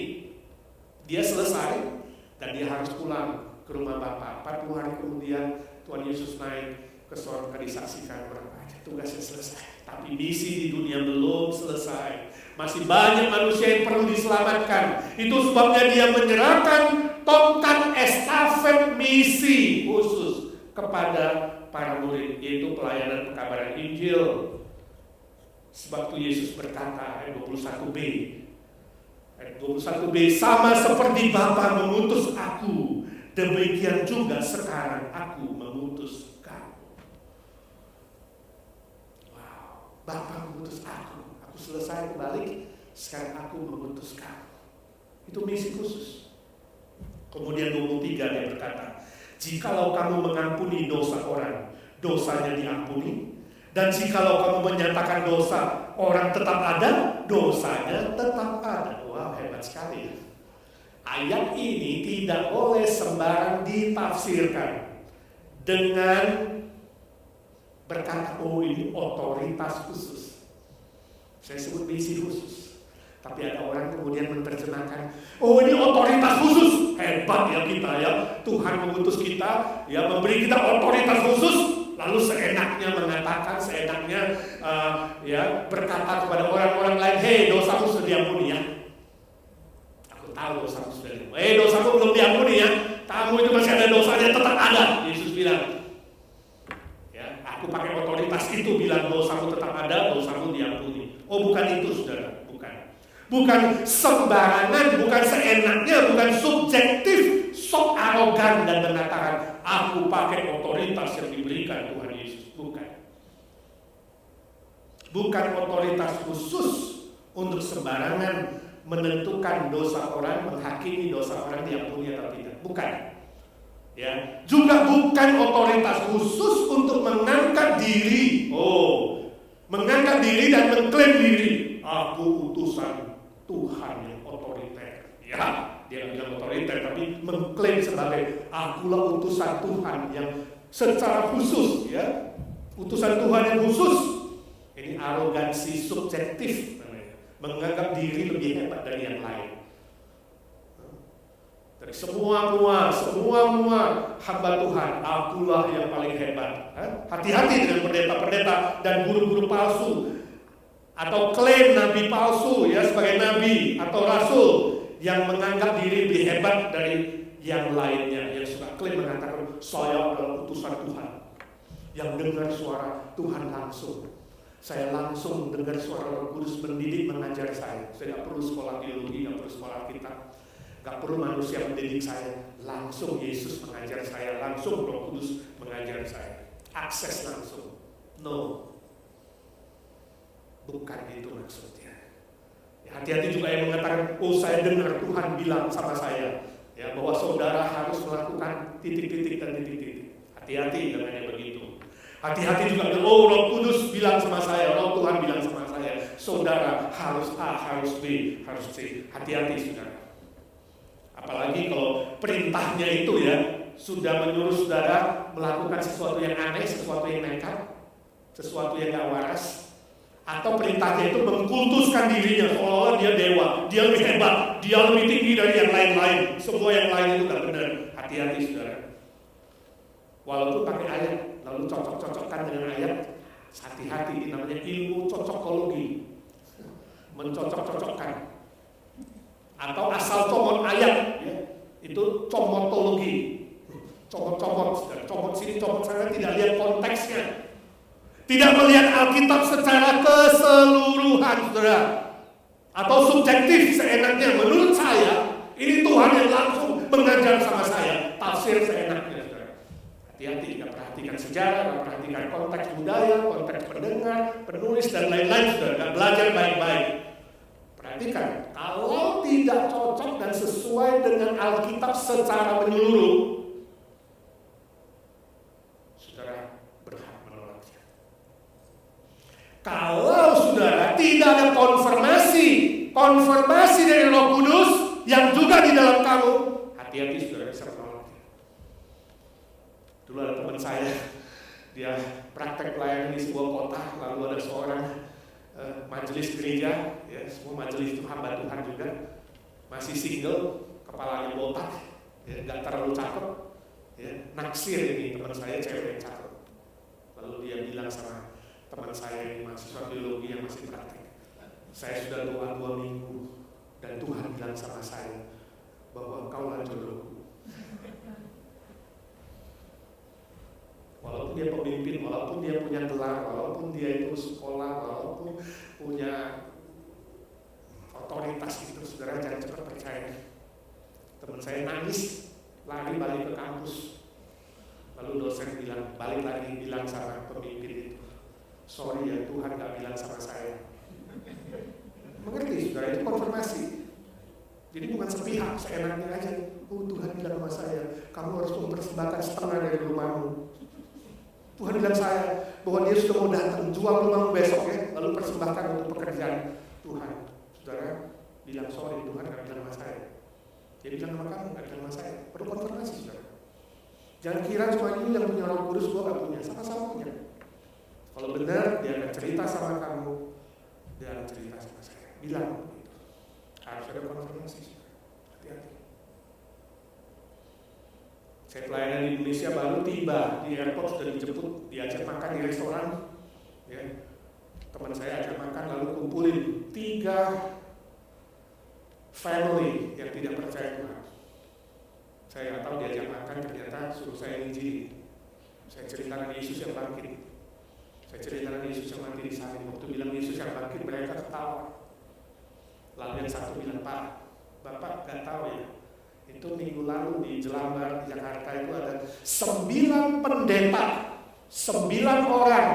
Dia selesai dan dia harus pulang ke rumah Bapa. 40 hari kemudian Tuhan Yesus naik ke surga, disaksikan orang banyak. Tugasnya selesai. Tapi misi di dunia belum selesai. Masih banyak manusia yang perlu diselamatkan. Itu sebabnya dia menyerahkan tongkat estafet misi khusus kepada para murid, yaitu pelayanan pekabaran Injil. Sebab itu Yesus berkata, ayat 21b, sama seperti Bapa mengutus aku, demikian juga sekarang aku mengutus kamu. Wow, Bapa mengutus aku selesai kembali, sekarang aku mengutus kamu. Itu misi khusus. Kemudian 23 dia berkata, jikalau kamu mengampuni dosa orang, dosanya diampuni. Dan jikalau kamu menyatakan dosa orang tetap ada, dosanya tetap ada. Wah, hebat sekali ya. Ayat ini tidak boleh sembarang ditafsirkan dengan berkata, oh ini otoritas khusus. Saya sebut misi khusus. Tapi ada orang kemudian menerjemahkan, oh ini otoritas khusus. Hebat ya kita ya. Tuhan mengutus kita, ya, memberi kita otoritas khusus. Lalu seenaknya mengatakan, seenaknya ya, berkata kepada orang-orang lain, hei, dosamu sudah diampuni ya. Aku tahu dosamu sudah diampuni. Hei, dosamu belum diampuni ya. Kamu itu masih ada dosanya, tetap ada. Yesus bilang, ya, aku pakai otoritas itu bilang dosamu tetap ada, dosamu diampuni. Oh, bukan itu, saudara, bukan. Bukan sembarangan, bukan seenaknya, bukan subjektif, sok arogan dan mengatakan aku pakai otoritas yang diberikan Tuhan Yesus. Bukan. Bukan otoritas khusus untuk sembarangan menentukan dosa orang, menghakimi dosa orang diampuni atau tidak. Bukan. Ya, juga bukan otoritas khusus untuk mengangkat diri. Mengangkat diri dan mengklaim diri. Aku utusan Tuhan yang otoriter. Ya, dia bilang otoriter, tapi mengklaim sebagai akulah utusan Tuhan yang secara khusus, ya, utusan Tuhan yang khusus. Ini arogansi subjektif, menganggap diri lebih hebat dari yang lain. Dari semua hamba Tuhan, akulah yang paling hebat. Hati-hati dengan pendeta-pendeta dan guru-guru palsu atau klaim nabi palsu, ya, sebagai nabi atau rasul yang menganggap diri lebih hebat dari yang lainnya, yang suka klaim mengatakan saya adalah utusan Tuhan yang dengar suara Tuhan langsung. Saya langsung dengar suara Roh Kudus mendidik mengajar saya. Saya tidak perlu sekolah teologi, tidak perlu sekolah kitab. Gak perlu manusia mendidik saya, langsung Yesus mengajar saya, langsung Roh Kudus mengajar saya. Akses langsung. No. Bukan itu maksudnya. Ya, hati-hati juga yang mengatakan, oh saya dengar Tuhan bilang sama saya, ya, bahwa saudara harus melakukan titik-titik dan titik-titik. Hati-hati dengan yang begitu. Hati-hati juga, oh Roh Kudus bilang sama saya, Roh Tuhan bilang sama saya, saudara harus A, harus B, harus C. Hati-hati saudara. Apalagi kalau perintahnya itu, ya, sudah menyuruh saudara melakukan sesuatu yang aneh, sesuatu yang nekat, sesuatu yang gak waras, atau perintahnya itu mengkultuskan dirinya seolah-olah dia dewa, dia lebih hebat, dia lebih tinggi dari yang lain-lain. Semua yang lain itu gak benar. Hati-hati saudara. Walaupun pakai ayat, lalu cocok-cocokkan dengan ayat, hati-hati, ini namanya ilmu cocokologi, mencocok-cocokkan. Atau asal comot ayat, ya, itu comotologi, comot sini, comot sana, tidak lihat konteksnya, tidak melihat Alkitab secara keseluruhan, saudara, atau subjektif seenaknya. Menurut saya, ini Tuhan yang langsung mengajar sama saya, tafsir seenaknya, saudara. Hati-hati, tidak perhatikan sejarah, tidak perhatikan konteks budaya, konteks pendengar, penulis dan lain-lain, saudara. Tidak belajar baik-baik. Perhatikan, kalau tidak cocok dan sesuai dengan Alkitab secara menyeluruh, saudara berhak menolaknya. Kalau saudara tidak ada konfirmasi dari Roh Kudus yang juga di dalam kamu, hati-hati saudara bisa menolaknya. Dulu ada teman saya, dia praktek pelayanan di sebuah kota, lalu ada seorang majelis gereja, ya, semua majelis itu hamba Tuhan juga, masih single, kepalanya botak, ya, gak terlalu cakep, ya, naksir ini teman saya cewek yang cakep. Lalu dia bilang sama teman saya ini mahasiswa teologi yang masih praktek, saya sudah doa 2 minggu dan Tuhan bilang sama saya bahwa kaulah jodohku. Walaupun dia pemimpin, walaupun dia punya gelar, walaupun dia itu sekolah, walaupun punya otoritas itu, saudara jangan cepat percaya. Teman saya nangis, lari balik ke kampus. Lalu dosen bilang, balik lagi bilang sama pemimpin itu, sorry ya Tuhan gak bilang sama saya. Mengerti saudara, itu konfirmasi. Jadi bukan sepihak, seenaknya aja. Oh Tuhan bilang sama saya, kamu harus mempersembahkan setengah dari rumahmu. Tuhan bilang saya bahwa dia sudah mau datang, jual rumahmu besok, ya, lalu persembahkan untuk pekerjaan Tuhan. Saudara bilang sorry, Tuhan gak bilang sama saya. Dia bilang sama kamu, gak bilang sama saya. Perlu konfirmasi saudara. Jangan kira cuma ini yang punya Roh Kudus, gua gak punya, sama-sama punya. Kalau benar dia akan cerita sama kamu, dia akan cerita sama saya. Bilang begitu. Harus ada konfirmasi saudara. Hati-hati. Saya pelayanan di Indonesia baru tiba di airport, sudah dijemput, diajak makan di restoran, ya. Teman saya ajak makan lalu kumpulin 3 family yang tidak percaya Tuhan. Saya nggak tahu diajak makan, ternyata suruh saya izin. Saya ceritakan Yesus yang bangkit. Saya ceritakan Yesus yang mati di salib. Waktu bilang Yesus yang bangkit, mereka ketawa. Lalu yang satu bilang, Pak, Bapak gak tahu ya, itu minggu lalu di Jelambar, di Jakarta itu ada 9 pendeta, 9 orang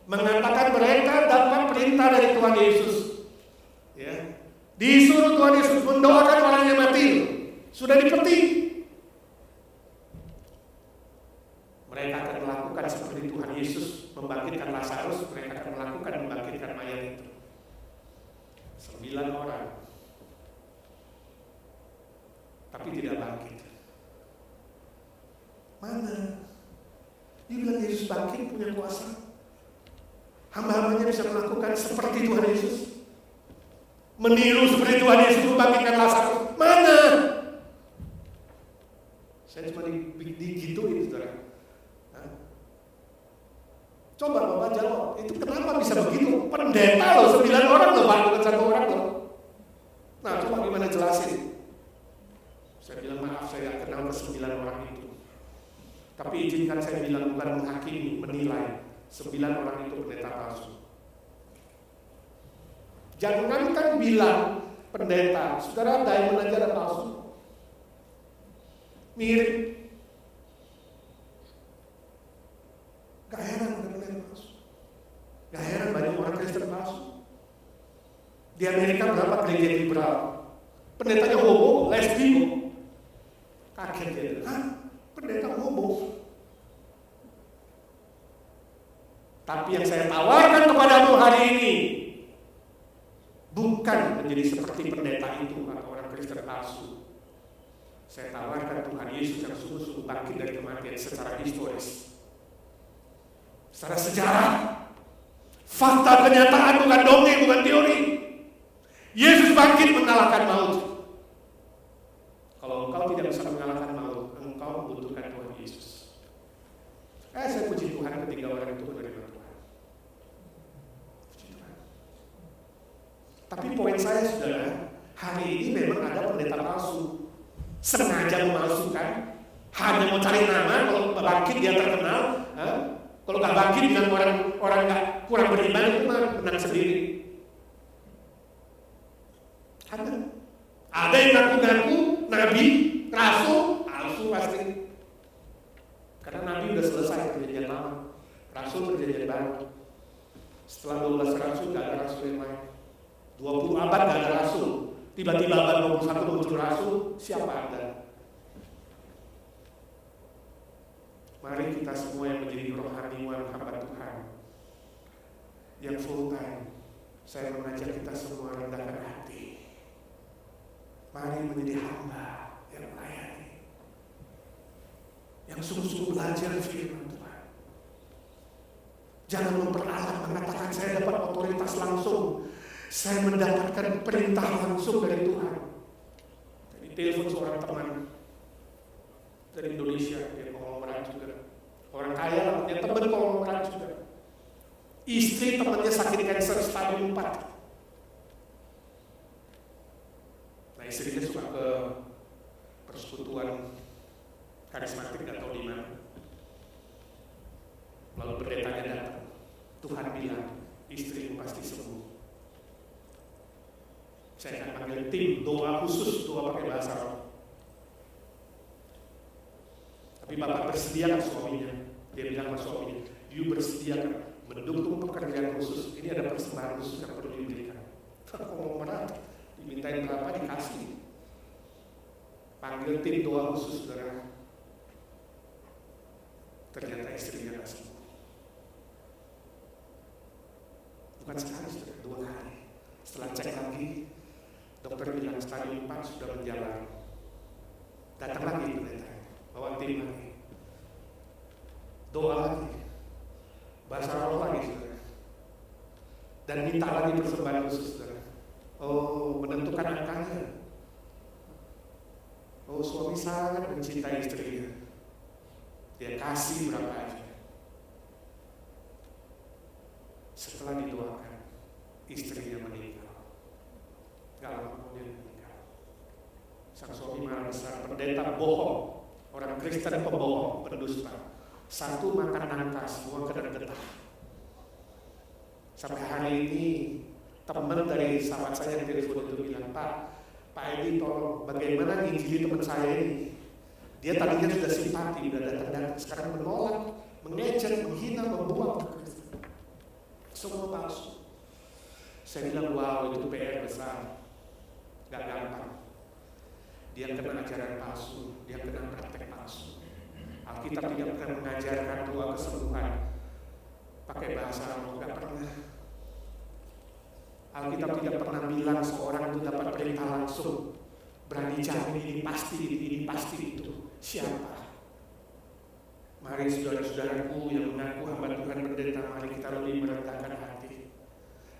mengatakan mereka dapat perintah dari Tuhan Yesus. Ya. Disuruh Tuhan Yesus mendoakan orang yang mati. Sudah dipeti. Mereka akan melakukan seperti Tuhan Yesus membangkitkan Lazarus, mereka akan melakukan membangkitkan mayat itu. 9 orang. Tapi tidak bangkit. Mana? Dia bilang Yesus bangkit punya kuasa. Hamba-hambanya bisa melakukan seperti Tuhan Yesus. Meniru seperti Tuhan Yesus membangkitkan Lazarus. Mana? Saya cuma digituin, saudara. Coba Bapak jawab, itu kenapa bisa begitu? Pendeta loh, 9 orang loh, bukan 1 orang loh. Nah, coba gimana jelasin? Saya bilang maaf, saya gak kenal ke 9 orang itu. Tapi izinkan saya bilang bukan menghakimi, menilai. 9 orang itu pendeta palsu. Jangankan bilang pendeta, saudara diamond aja ada palsu. Mirip. Gak heran ada pendeta palsu. Gak heran banyak orang Kristen palsu. Di Amerika berapa gereja liberal? Pendetanya homo, lesbi kok. Kaget dia. Hah? Pendeta homo? Tapi yang saya tawarkan kepadamu hari ini bukan menjadi seperti pendeta itu atau orang Kristen palsu. Saya tawarkan Tuhan Yesus yang sungguh-sungguh bangkit dari kematian secara historis, secara sejarah, fakta kenyataan, bukan dongeng, bukan teori. Yesus bangkit mengalahkan maut. Kalau engkau tidak bisa mengalahkan maut, engkau membutuhkan Tuhan Yesus. Saya puji Tuhan ketika orang itu menerima Tuhan. Puji Tuhan. Tapi poin saya, saudara, hari ini memang ada pendeta palsu. Sengaja memalsukan, hanya mau cari nama, kalau bangkit dia terkenal. Kalau nggak bangkit dengan orang nggak kurang beriman itu mah menang sendiri. Ada yang ngaku-ngaku nabi, rasul, palsu pasti. Karena nabi udah selesai perjanjian lama, rasul perjanjian baru. Setelah 12 rasul nggak ada rasul yang lain. 20 abad nggak ada rasul. Tiba-tiba abad 21 muncul rasul, siapa Anda? Mari kita semua yang menjadi rohaniwan hamba Tuhan yang full time, saya mengajak kita semua rendahkan hati. Mari menjadi hamba yang melayani, yang sungguh-sungguh belajar firman Tuhan. Jangan memperalat mengatakan saya dapat otoritas langsung, saya mendapatkan perintah langsung dari Tuhan. Jadi telepon seorang teman dari Indonesia, dia konglomerat juga. Orang kaya punya teman konglomerat juga. Istri temannya sakit kanker stadium 4. Nah, istrinya suka ke persekutuan karismatik, gak tahu di mana. Lalu pendetanya datang. Tuhan bilang, istrimu pasti sembuh. Saya akan panggil tim doa khusus, doa pakai bahasa roh. Tapi bapak bersedia kan suaminya? Dia bilang sama suaminya, you bersedia kan mendukung pekerjaan khusus? Ini ada persembahan khusus yang perlu diberikan. Kalau mana dimintain berapa dikasih. Panggil tim doa khusus, saudara. Ternyata istrinya gak sembuh. Bukan sekali, saudara, 2 kali. Setelah cek lagi, dokter bilang stadium 4 sudah menjalar. Datang lagi pendeta, bawa tim lagi, doa lagi, bahasa roh lagi, saudara. Dan minta lagi persembahan khusus, saudara. Oh, menentukan angkanya. Oh, suami sangat mencintai istrinya. Dia kasih berapa aja. Setelah didoakan, istrinya meninggal. Gak lama kemudian meninggal. Sang suami marah besar, pendeta bohong, orang Kristen pembohong, pendusta. Satu makan nangka, semua kena getah. Sampai hari ini teman dari sahabat saya yang telepon itu bilang, Pak Edi tolong bagaimana nginjili teman saya ini. Dia tadinya sudah simpati, sudah datang, sekarang menolak, mengejek, menghina, membuang. Semua palsu. Saya bilang, wow, itu PR besar. Gak gampang. Dia kena ajaran palsu, dia kena praktek palsu. Alkitab tidak pernah mengajarkan doa kesembuhan pakai bahasa roh, gak pernah. Alkitab tidak pernah bilang seorang itu dapat perintah langsung, berani jamin ini pasti itu. Siapa? Mari saudara-saudaraku yang mengaku hamba Tuhan pendeta, mari kita lebih merendahkan hati.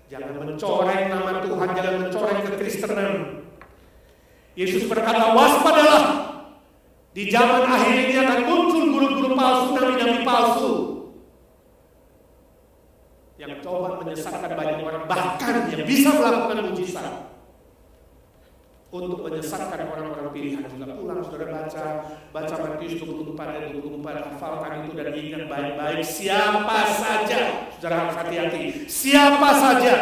Jangan mencoreng nama Tuhan, jangan mencoreng kekristenan. Yesus berkata, waspadalah, di zaman akhir ini akan muncul guru-guru palsu, nabi-nabi palsu yang coba menyesatkan banyak orang, bahkan yang bisa melakukan mujizat untuk menyesatkan orang-orang pilihan juga. Pulang saudara baca Matius 24 dan 24, hafalkan itu dan ingat baik-baik, siapa saja, saudara harus hati-hati, siapa saja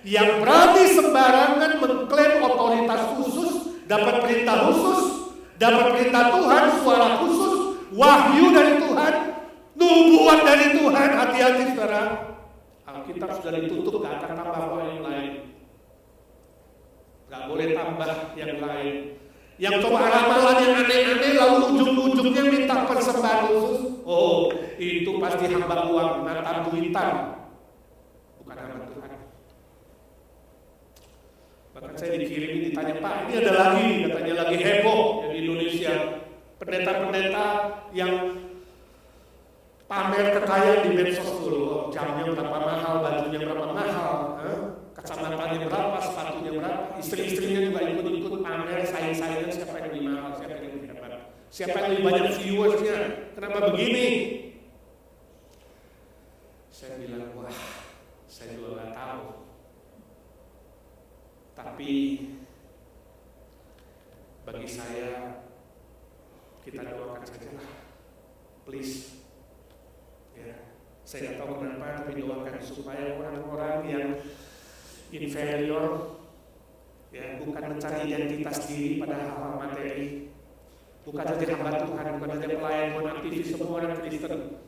yang berani sembarangan mengklaim otoritas khusus, dapat perintah khusus, dapat perintah Tuhan, suara khusus, wahyu dari Tuhan, nubuat dari Tuhan, hati-hati saudara. Alkitab sudah ditutup, gak akan tambah yang lain. Gak boleh tambah yang lain. Yang coba ramalan yang aneh-aneh lalu ujung-ujungnya minta persembahan khusus. Oh, itu pasti hamba uang, mata duitan, bukan hamba Tuhan. Bahkan saya dikirimi ditanya, Pak, ini ada lagi, katanya lagi heboh di Indonesia, pendeta-pendeta yang pamer kekayaan di medsos dulu, jamnya berapa mahal, bajunya berapa mahal, kacamatanya berapa, sepatunya berapa, istri-istrinya juga ikut-ikut pamer, saing-saingan siapa yang lebih mahal, siapa yang lebih hebat, siapa yang lebih banyak viewersnya, kenapa begini? Saya bilang, wah, saya juga nggak tahu. Tapi bagi saya, kita doakan saja lah, please. Ya, saya tidak tahu kenapa, tapi doakan supaya orang-orang yang inferior, ya, bukan mencari identitas diri pada hal-hal materi, bukan saja hamba Tuhan, bukan saja pelayan, aktivis, semua orang Kristen.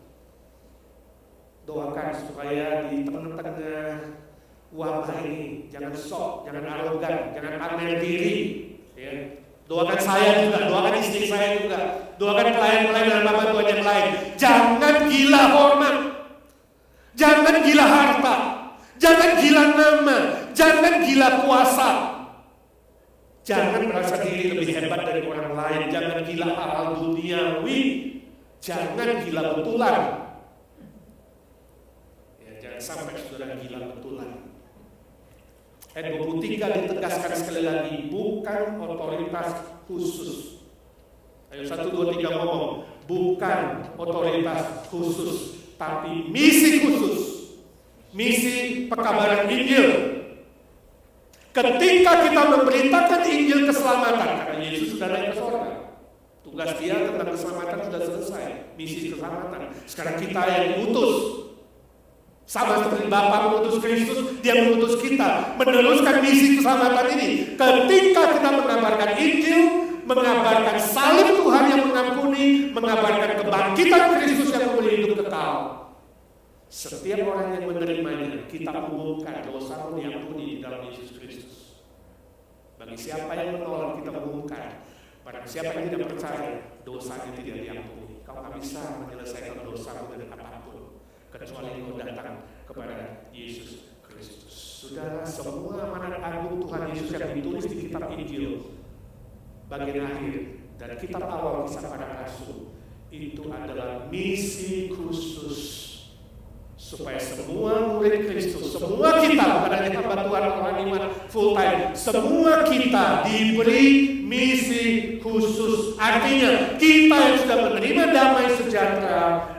Doakan supaya di tengah-tengah wabah ini jangan sok, jangan arogan, jangan pamer diri. Ya. Doakan saya juga, doakan istri saya juga, doakan pelayan-pelayan dan hamba Tuhan yang lain. Jangan gila hormat, jangan gila harta, jangan gila nama, jangan gila kuasa, jangan merasa diri lebih hebat dari orang lain, jangan gila hal duniawi, jangan gila betulan. Ya, jangan sampai saudara gila betulan. Ayat 23 ditegaskan sekali lagi, bukan otoritas khusus. Ayo 1, 2, 3 ngomong, bukan otoritas khusus, tapi misi khusus, misi pekabaran Injil. Ketika kita memberitakan Injil keselamatan, karena Yesus sudah naik ke surga, tugas dia tentang keselamatan sudah selesai, misi keselamatan. Sekarang kita yang diutus. Sama seperti Bapa mengutus Kristus, dia mengutus kita meneruskan misi keselamatan ini. Ketika kita mengabarkan Injil, mengabarkan salib Tuhan yang mengampuni, mengabarkan kebangkitan Kristus yang memberi hidup kekal, setiap orang yang menerimanya, kita umumkan dosa diampuni di dalam Yesus Kristus. Bagi siapa yang menolak, kita umumkan. Pada siapa yang tidak percaya, dosanya tidak diampuni. Kau tak bisa menyelesaikan dosa dengan apapun, kecuali kau datang kepada Yesus Kristus. Saudara, semua amanat agung Tuhan Yesus yang ditulis di kitab Injil bagian akhir dan kitab awal Kisah Para Rasul itu adalah misi khusus supaya semua murid Kristus, semua kita, bukan hanya hamba Tuhan orang iman full time, semua kita diberi misi khusus. Artinya kita yang sudah menerima damai sejahtera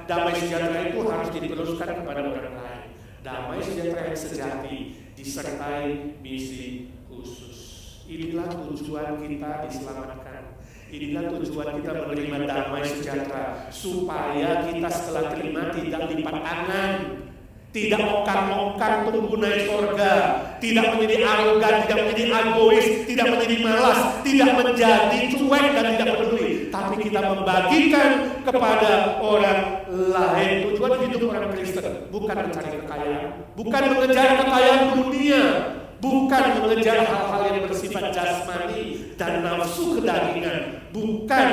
itu harus diteruskan kepada orang lain. Damai sejahtera yang sejati disertai misi khusus. Inilah tujuan kita diselamatkan. Inilah tujuan kita menerima damai sejahtera, supaya kita setelah terima tidak lipat tangan. tidak mongkar-mongkar untuk naik surga, tidak menjadi arogan, tidak menjadi egois, tidak menjadi malas, tidak menjadi cuek dan tidak peduli, tapi kita membagikan kepada orang lain. Tujuan hidup orang Kristen bukan mencari kekayaan, bukan mengejar kekayaan dunia, bukan mengejar hal-hal yang bersifat jasmani dan nafsu kedagingan, bukan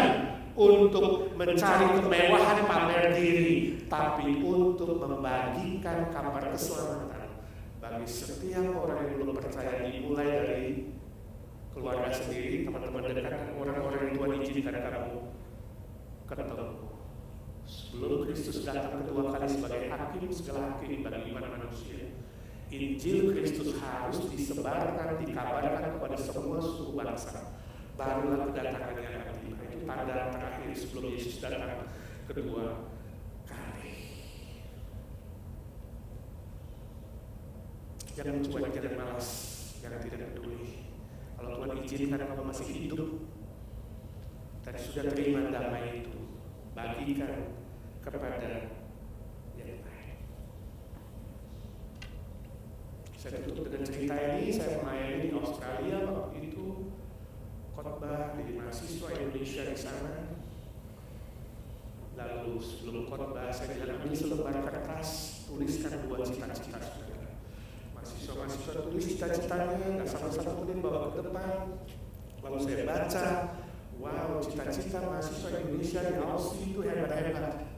untuk mencari kemewahan pamer diri, tapi untuk membagikan kabar keselamatan bagi setiap orang yang belum percaya, dimulai dari keluarga sendiri, teman-teman dekat, dan orang-orang yang Tuhan izinkan kamu ketemu. Sebelum Kristus datang kedua kali sebagai hakim segala hakim bagi iman manusia, Injil Kristus harus disebarkan, dikabarkan kepada semua suku bangsa. Barulah kedatangannya akan tiba. Itu tanda terakhir sebelum Yesus datang kedua kali. Jangan cuek, jangan malas, jangan tidak peduli. Kalau Tuhan izinkan kamu masih hidup dan sudah terima damai itu, bagikan kepada yang lain. Saya tutup dengan cerita ini. Saya melayani di Australia waktu itu, khotbah di mahasiswa Indonesia di sana. Lalu sebelum khotbah saya ambil selembar kertas, tuliskan 2 cita-cita saudara. Mahasiswa tulis cita-citanya, nggak sama-sama kemudian bawa ke depan. Lalu saya baca, wow, cita-cita mahasiswa Indonesia di Aussie itu hebat-hebat.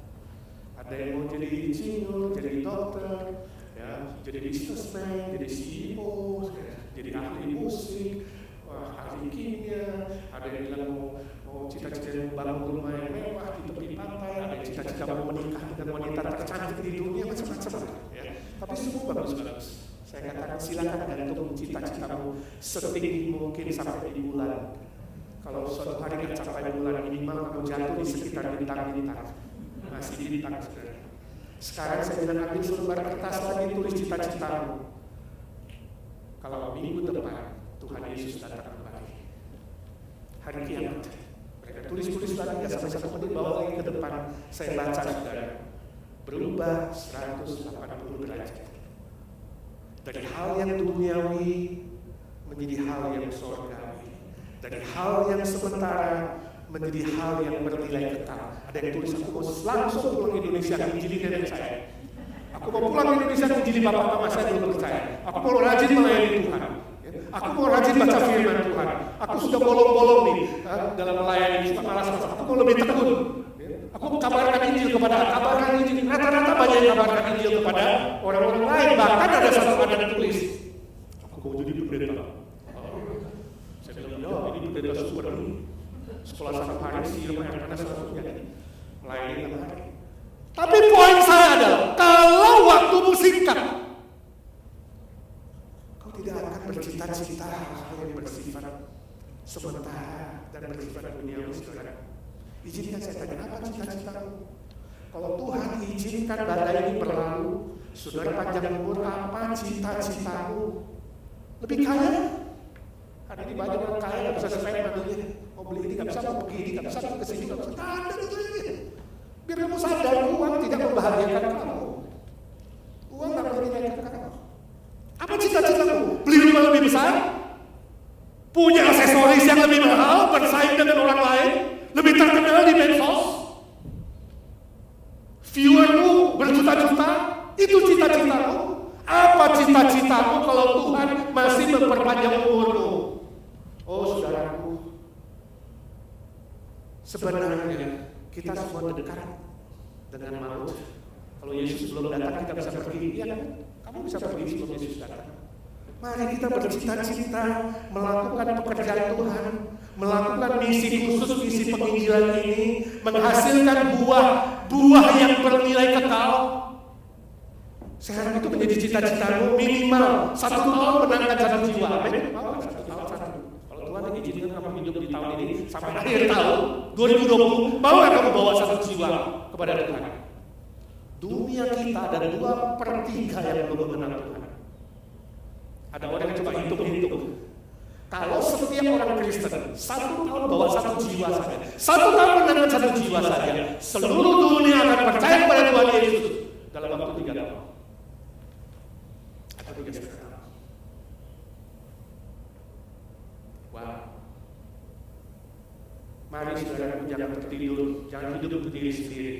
Ada yang mau jadi insinyur, jadi dokter, ya, jadi businessman, jadi CEO, jadi ahli musik, ahli kimia. Ada yang bilang mau cita-cita bangun rumah yang mewah di tepi pantai, ada yang cita-cita mau menikah dengan wanita tercantik di dunia, macam-macam. Ya. Tapi semua bagus-bagus. Saya katakan silakan gantung cita-citamu setinggi mungkin sampai di bulan. Kalau suatu hari nggak capai bulan, minimal kamu jatuh di sekitar bintang-bintang. Masih bintang saudara. Sekarang saya bilang ambil selembar kertas lagi, tulis cita-citamu. Kalau minggu depan Tuhan Yesus datang kembali, hari kiamat, mereka tulis-tulis lagi, nggak sampai 1 menit, bawa lagi ke depan. Saya baca saudara, berubah 180 derajat. Dari hal yang duniawi menjadi hal yang surgawi, dari hal yang sementara menjadi hal yang bernilai kekal. Ada yang tulis, aku mau langsung pulang ke Indonesia, injili nenek saya. Aku mau pulang ke Indonesia, injili bapak mama saya belum percaya. Aku mau rajin melayani Tuhan. Aku mau rajin baca firman Tuhan. Aku sudah bolong-bolong nih dalam melayani, suka malas-malas. Aku mau lebih tekun. Aku kabarkan Injil kepada, kabarkan Injil. Rata-rata banyak yang kabarkan Injil kepada orang-orang lain. Bahkan ada satu yang tulis, aku mau jadi pendeta. Saya bilang, ya ini pendeta super dulu. Sekolah 1 hari sih, karena sesuatu melayani 6 hari. Tapi poin saya adalah, kalau waktumu singkat, kau tidak akan bercita-cita hal yang bersifat sementara dan bersifat duniawi saudara. Izinkan saya tanya, apa cita-citamu? Kalau Tuhan izinkan badai ini berlalu, saudara panjang umur, apa cita-citamu? Lebih kaya? Hari ini banyak orang kaya nggak bisa spend mobilnya, mau beli ini nggak bisa, mau pergi ini nggak bisa, mau kesini nggak bisa. Ada itu ini. Biar kamu sadar, uang tidak membahagiakan kamu. Uang nggak membahagiakan kamu. Apa cita-citamu? Beli rumah lebih besar? Punya aksesoris yang lebih mahal, bersaing dengan orang lain? Lebih terkenal di medsos, viewermu berjuta-juta, itu cita-citamu. Apa cita-citamu kalau Tuhan masih memperpanjang umurmu? Oh saudaraku, sebenarnya kita semua dekat dengan maut. Kalau Yesus belum datang kita bisa pergi, iya kan? Kamu bisa pergi sebelum Yesus datang. Mari kita bercita-cita melakukan pekerjaan Tuhan, melakukan misi khusus, misi penginjilan ini, menghasilkan buah yang bernilai kekal. Sekarang itu menjadi cita-citamu minimal 1 tahun menangkan 1 jiwa. Amin. Mau 1 tahun 1. Kalau Tuhan izinkan kamu hidup di tahun ini sampai akhir tahun 2020, mau nggak kamu bawa 1 jiwa kepada Tuhan? Dunia kita ada 2/3 yang belum mengenal Tuhan. Ada orang yang coba hitung-hitung. Kalau setiap orang Kristen 1 tahun bawa 1 jiwa saja, 1 tahun menangkan 1 jiwa saja, seluruh dunia akan percaya kepada Tuhan Yesus dalam waktu 3 tahun. atau dia terkenal. Wow. Mari saudaraku jangan tertidur, jangan hidup untuk diri sendiri.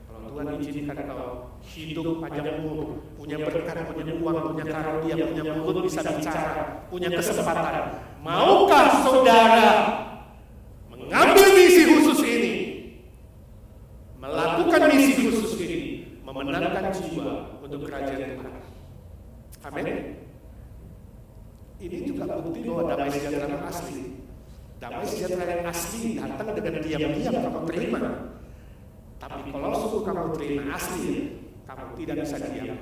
Kalau Tuhan izinkan kau hidup panjang umur, punya berkat, punya uang, punya karunia, punya mulut bisa bicara, punya kesempatan, maukah saudara mengambil misi khusus ini, melakukan misi khusus ini, memenangkan jiwa untuk kerajaan Tuhan? Amin. Ini juga bukti bahwa damai sejahtera yang asli. Damai sejahtera yang asli datang dengan diam-diam kamu terima. Tapi kalau sungguh kamu terima asli, kamu tidak bisa diam.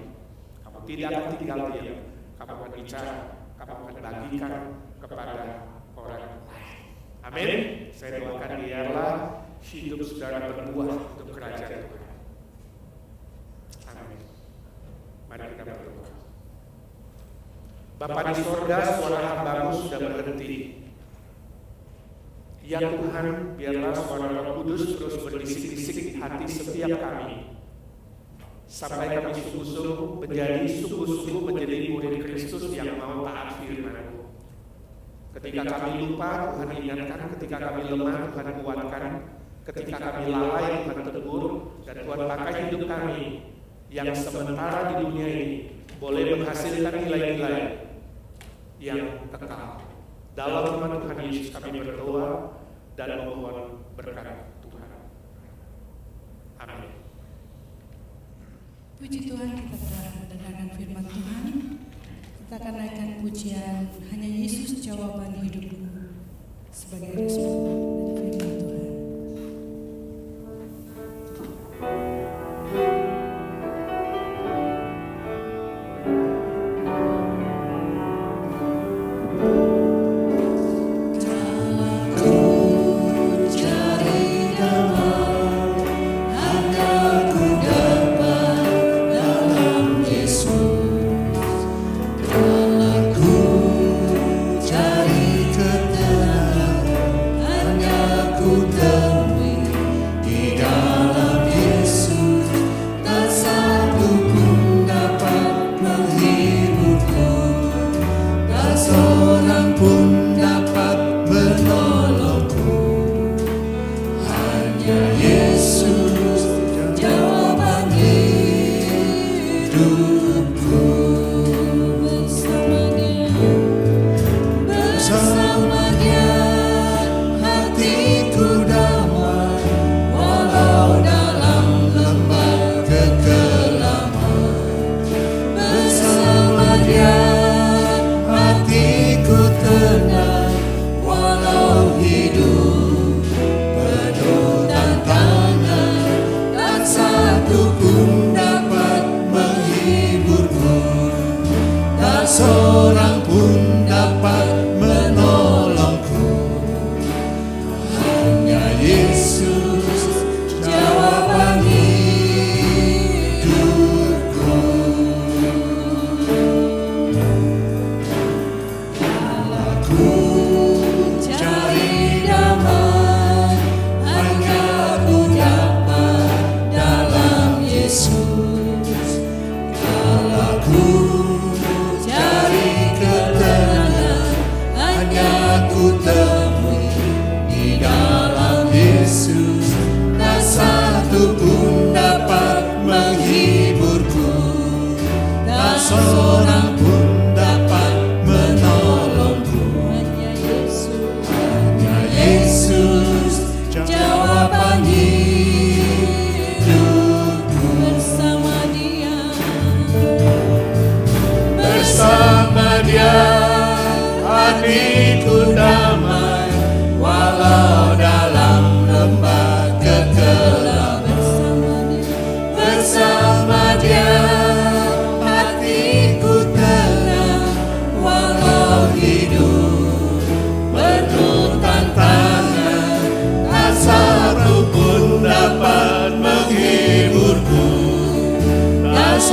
Kamu tidak akan tinggal diam. Kamu akan bicara, kamu akan bagikan kepada orang lain. Amin. Saya doakan biarlah hidup saudara berbuah untuk kerajaan Tuhan. Amin. Mari kita berdoa. Bapa di sorga, suara hamba-Mu sudah berhenti. Ya Tuhan, biarlah suara Roh Kudus terus berbisik-bisik di hati setiap kami, sampai kami sungguh-sungguh menjadi murid Kristus yang mau taat firman-Mu. Ketika kami lupa, Tuhan ingatkan. Ketika kami lemah, Tuhan kuatkan. Ketika kami lalai, Tuhan tegur. Dan Tuhan pakai hidup kami yang sementara di dunia ini boleh menghasilkan nilai-nilai yang kekal. Dalam nama Tuhan Yesus kami berdoa dan memohon berkat Tuhan. Amin.
Puji Tuhan, kita telah mendengarkan firman Tuhan. Kita akan naikkan pujian Hanya Yesus Jawaban Hidupku sebagai respon dari firman Tuhan.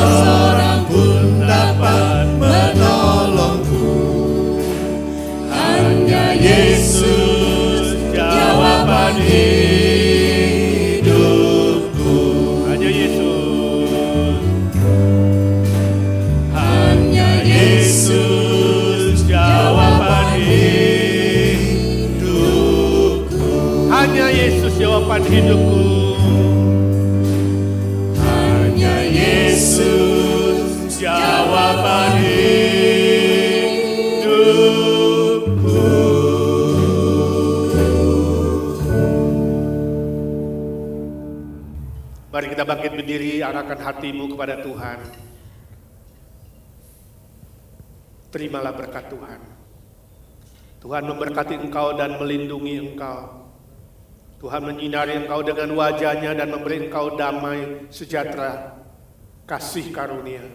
Seorang pun dapat menolongku. Hanya Yesus jawaban hidupku. Hanya Yesus. Hanya
kita bangkit berdiri, arahkan hatimu kepada Tuhan. Terimalah berkat Tuhan. Tuhan memberkati engkau dan melindungi engkau. Tuhan menyinari engkau dengan wajah-Nya dan memberi engkau damai, sejahtera, kasih karunia.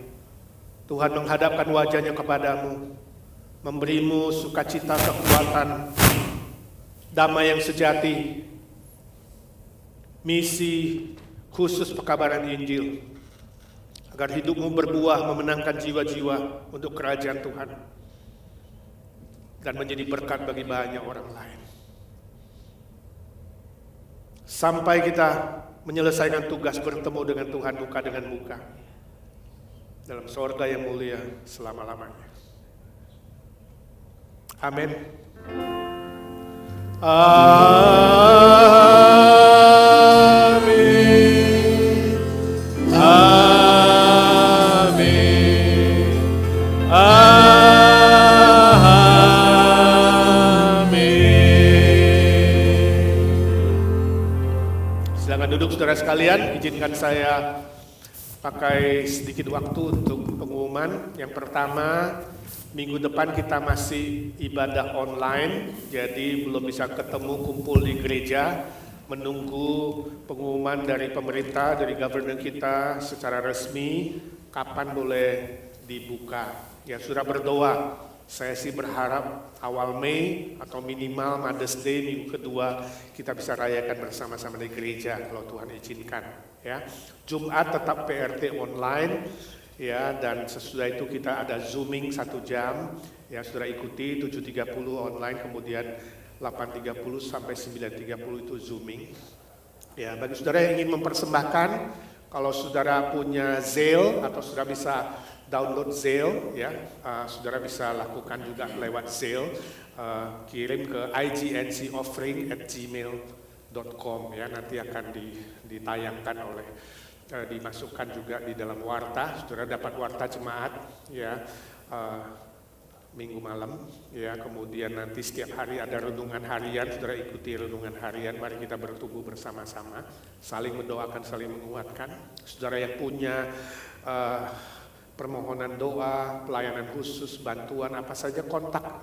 Tuhan menghadapkan wajah-Nya kepadamu, memberimu sukacita, kekuatan, damai yang sejati, misi khusus pekabaran Injil, agar hidupmu berbuah memenangkan jiwa-jiwa untuk kerajaan Tuhan dan menjadi berkat bagi banyak orang lain. Sampai kita menyelesaikan tugas bertemu dengan Tuhan muka dengan muka dalam sorga yang mulia selama-lamanya. Amin. Amin. Amin. Silakan duduk saudara sekalian, izinkan saya pakai sedikit waktu untuk pengumuman. Yang pertama, minggu depan kita masih ibadah online, jadi belum bisa ketemu kumpul di gereja, menunggu pengumuman dari pemerintah, dari governor kita secara resmi, kapan boleh dibuka. Ya, sudah berdoa. Saya sih berharap awal Mei atau minimal Mother's Day minggu kedua kita bisa rayakan bersama-sama di gereja kalau Tuhan izinkan. Ya, Jumat tetap PRT online. Ya, dan sesudah itu kita ada zooming 1 jam, ya saudara ikuti 7.30 online, kemudian 8.30 sampai 9.30 itu zooming. Ya, bagi saudara yang ingin mempersembahkan, kalau saudara punya Zelle atau saudara bisa download Zelle, ya, saudara bisa lakukan juga lewat Zelle, kirim ke igncOffering@gmail.com, ya, nanti akan ditayangkan oleh dimasukkan juga di dalam warta. Saudara dapat warta jemaat, ya, minggu malam, ya, kemudian nanti setiap hari ada renungan harian. Saudara ikuti renungan harian, mari kita bertumbuh bersama-sama, saling mendoakan, saling menguatkan. Saudara yang punya permohonan doa, pelayanan khusus, bantuan apa saja, kontak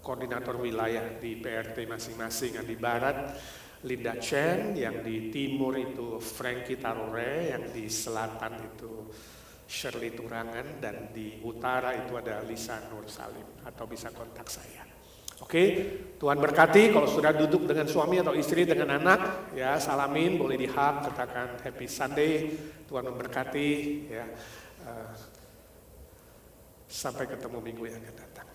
koordinator wilayah di PRT masing-masing. Yang di barat Linda Chen, yang di timur itu Frankie Tarore, yang di selatan itu Shirley Turangan, dan di utara itu ada Lisa Nur Salim, atau bisa kontak saya. Oke, Tuhan berkati. Kalau sudah duduk dengan suami atau istri dengan anak, ya salamin, boleh di-hug, katakan Happy Sunday, Tuhan memberkati, ya. Sampai ketemu minggu yang akan datang.